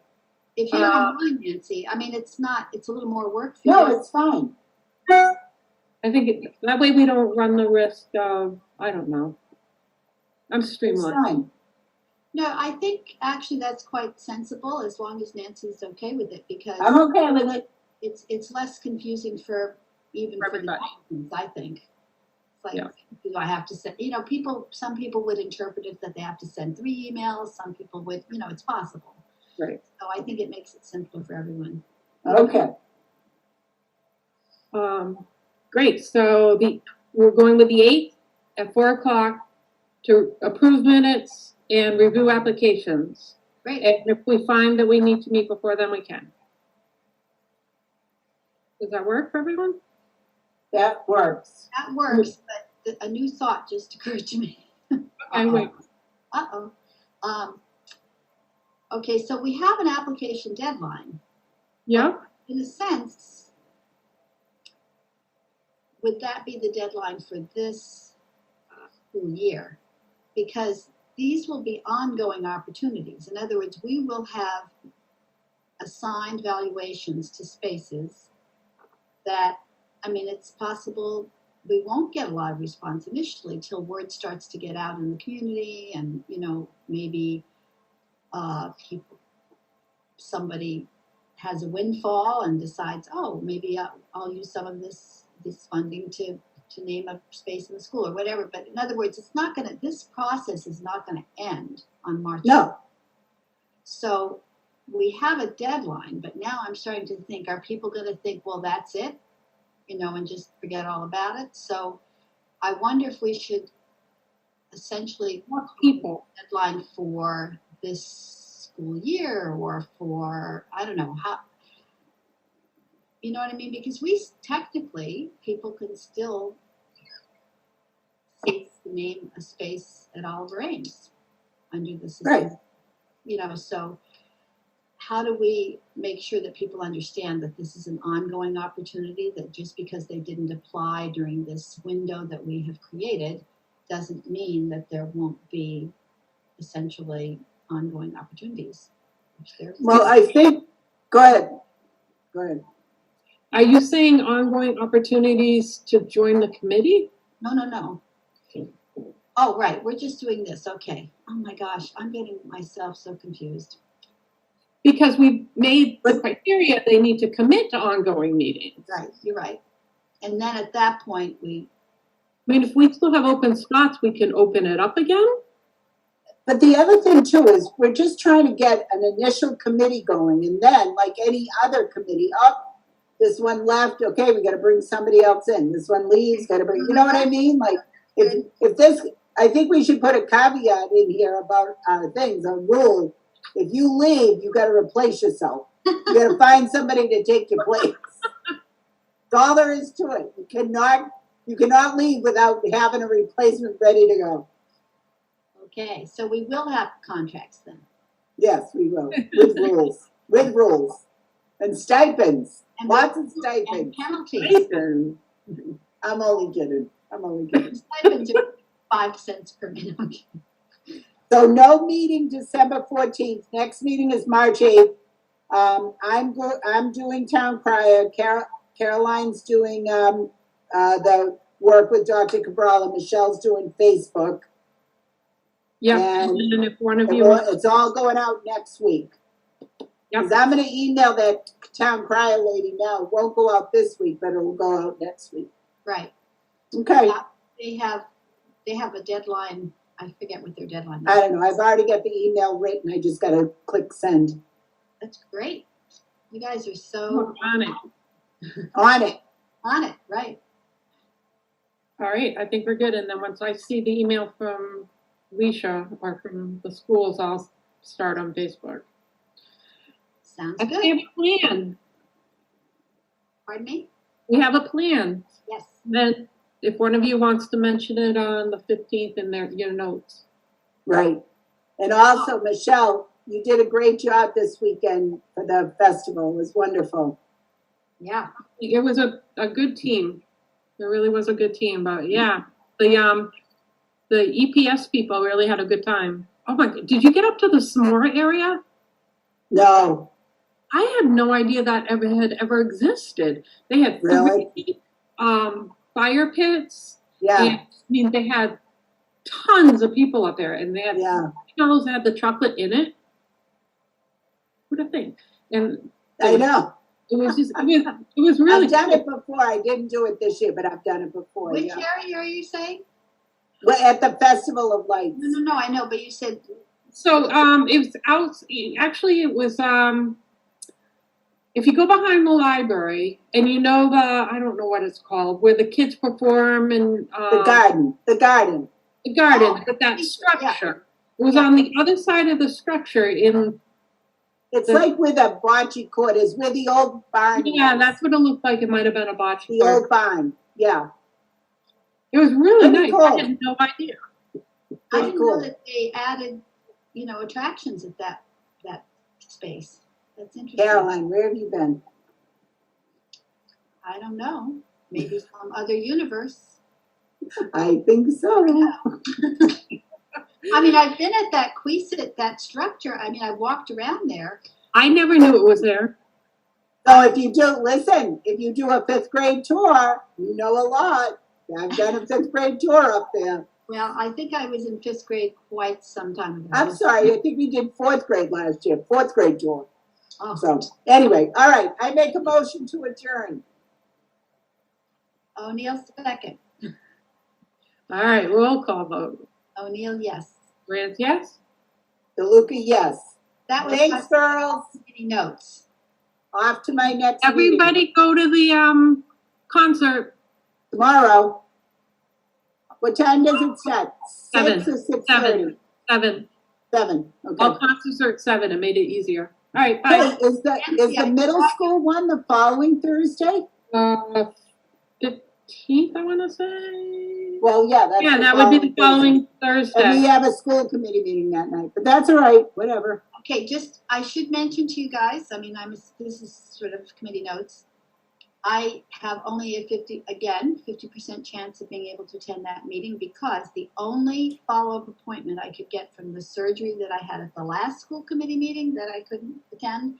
D: If you don't mind, Nancy, I mean, it's a little more work for you.
C: No, it's fine.
F: I think that way we don't run the risk of, I don't know. I'm
C: It's
F: streamlined.
C: fine.
D: No, I think actually that's quite sensible as long as Nancy's okay with it because
C: I'm okay with it.
D: it's less confusing for even
F: For
D: for the
F: everybody.
D: applicants, I think. It's like,
F: Yeah.
D: do I have to send, some people would interpret it that they have to send 3 emails, some people would, it's possible.
F: Right.
D: So I think it makes it simpler for everyone.
C: Okay,
F: Great, so we're going with the 8th at 4:00 to approve minutes and review applications.
D: Great.
F: And if we find that we need to meet before then, we can. Does that work for everyone?
C: that works.
D: That works, but a new thought just occurred to me.
F: Okay, wait.
D: Uh-oh. Okay, so we have an application deadline.
F: Yeah,
D: In a sense, would that be the deadline for this school year? Because these will be ongoing opportunities. In other words, we will have assigned valuations to spaces that, I mean, it's possible we won't get a lot of response initially till word starts to get out in the community and, maybe people somebody has a windfall and decides, oh, maybe I'll use some of this funding to name a space in the school or whatever. But in other words, this process is not gonna end on March.
C: No,
D: So we have a deadline, but now I'm starting to think, are people gonna think, well, that's it? And just forget all about it? So I wonder if we should essentially
F: More people.
D: deadline for this school year or for, I don't know, how, you know what I mean? Because technically, people can still name a space at Oliver Ames under the system.
C: right.
D: So how do we make sure that people understand that this is an ongoing opportunity, that just because they didn't apply during this window that we have created doesn't mean that there won't be essentially ongoing opportunities?
C: Well, I think, go ahead.
F: Are you saying ongoing opportunities to join the committee?
D: No. Oh, right, we're just doing this, okay. Oh my gosh, I'm getting myself so confused.
F: Because we've made the criteria, they need to commit to ongoing meetings.
D: Right, you're right. And then at that point,
F: I mean, if we still have open spots, we can open it up again.
C: But the other thing too is we're just trying to get an initial committee going, and then like any other committee, this one left, okay, we gotta bring somebody else in. This one leaves, gotta bring, you know what I mean? Like if this, I think we should put a caveat in here about things, a rule. If you leave, you gotta replace yourself. You gotta find somebody to take your place. That's all there is to it. You cannot leave without having a replacement ready to go.
D: okay, so we will have contracts then.
C: Yes, we will, with rules, and stipends,
D: And
C: lots of
D: And
C: stipends.
D: penalties.
C: I'm only kidding.
D: Stipends are 5 cents per minute.
C: So no meeting December 14th. Next meeting is March 8th. I'm doing town crier. Caroline's doing the work with Dr. Cabral, and Michelle's doing Facebook.
F: Yeah,
C: And
F: and then if one of you wants,
C: it's all going out next week.
F: Yep.
C: Because I'm going to email that town crier lady now. It won't go out this week, but it will go out next week.
D: Right.
C: Okay.
D: They have a deadline. I forget what their deadline is.
C: I don't know. I've already got the email written. I just got to click send.
D: That's great. You guys are
F: we're
D: so
F: on it.
C: On it.
D: on it, right?
F: All right, I think we're good. And then once I see the email from Leisha or from the schools, I'll start on Facebook.
D: Sounds
F: I think we have
D: good.
F: a plan.
D: Pardon me?
F: We have a plan.
D: Yes.
F: Then if one of you wants to mention it on the 15th in your notes.
C: Right. And also, Michelle, you did a great job this weekend for the festival. It was wonderful.
D: Yeah.
F: It was a good team. It really was a good team, but yeah, the EPS people really had a good time. Oh my God, did you get up to the s'more area?
C: No.
F: I had no idea that had ever existed. They had
C: Really?
F: 3 fire pits.
C: Yeah.
F: And, I mean, they had tons of people up there, and they had marshmallows that had the chocolate in it. What a thing! And
C: I know.
F: it was just it was really.
C: I've done it before. I didn't do it this year, but I've done it before.
D: Which
C: yeah.
D: area are you saying?
C: Well, at the Festival of Lights.
D: No, I know, but you said.
F: So it was out. Actually, it was if you go behind the library and you know I don't know what it's called, where the kids perform and
C: The garden.
F: Oh, but that structure. It was on the other side of the structure in.
C: It's like where the bocce court is, where the old barn
F: Yeah,
C: was.
F: that's what it looked like. It might have been a bocce
C: The
F: court.
C: old barn. Yeah.
F: It was really
C: Pretty
F: nice.
C: cool.
F: I had no idea.
D: I
C: Pretty
D: didn't
C: cool.
D: know that they added, attractions at that space. That's interesting.
C: Caroline, where have you been?
D: I don't know. Maybe some other universe.
C: I think so.
D: I mean, I've been at that Queesit, that structure. I mean, I walked around there.
F: I never knew it was there.
C: So if you do a 5th grade tour, you know a lot. I've done a 5th grade tour up there.
D: Well, I think I was in 5th grade quite some time ago.
C: I'm sorry, I think we did 4th grade last year, 4th grade tour.
D: Oh,
C: So, anyway, all right, I make a motion to adjourn.
D: O'Neill second.
F: All right, roll call vote.
D: O'Neill, yes.
F: Grant, yes?
C: DeLuca, yes.
D: That was
C: Thanks, girls.
D: committee notes.
C: Off to my next meeting
F: Everybody go to the concert.
C: tomorrow. What time does it start? 6
F: 7.
C: or 6:30?
F: 7.
C: 7,
F: All
C: okay.
F: concerts are at 7. It made it easier. All right, bye.
C: Hey, is the middle school one the following Thursday?
F: 15th, I want to say.
C: Well, yeah, that's
F: Yeah,
C: the
F: that would be the
C: following
F: following
C: Thursday. And we
F: Thursday.
C: have a school committee meeting that night, but that's all right, whatever.
D: Okay, I should mention to you guys, I mean, this is sort of committee notes. I have only a 50% chance of being able to attend that meeting because the only follow-up appointment I could get from the surgery that I had at the last school committee meeting that I couldn't attend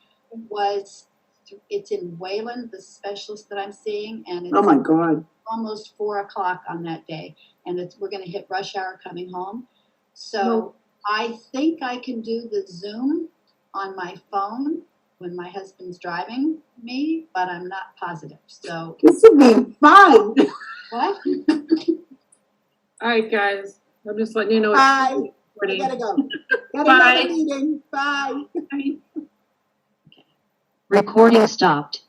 D: it's in Wayland, the specialist that I'm seeing, and
C: Oh
D: it's
C: my God.
D: almost 4:00 on that day. And we're gonna hit rush hour coming home. So
C: No.
D: I think I can do the Zoom on my phone when my husband's driving me, but I'm not positive. So
C: This would be fun.
D: what?
F: All right, guys. I'm just letting you know.
C: Bye. I
F: It's
C: gotta go. Got
F: Bye.
C: another meeting. Bye.
F: recording.
B: Recording stopped.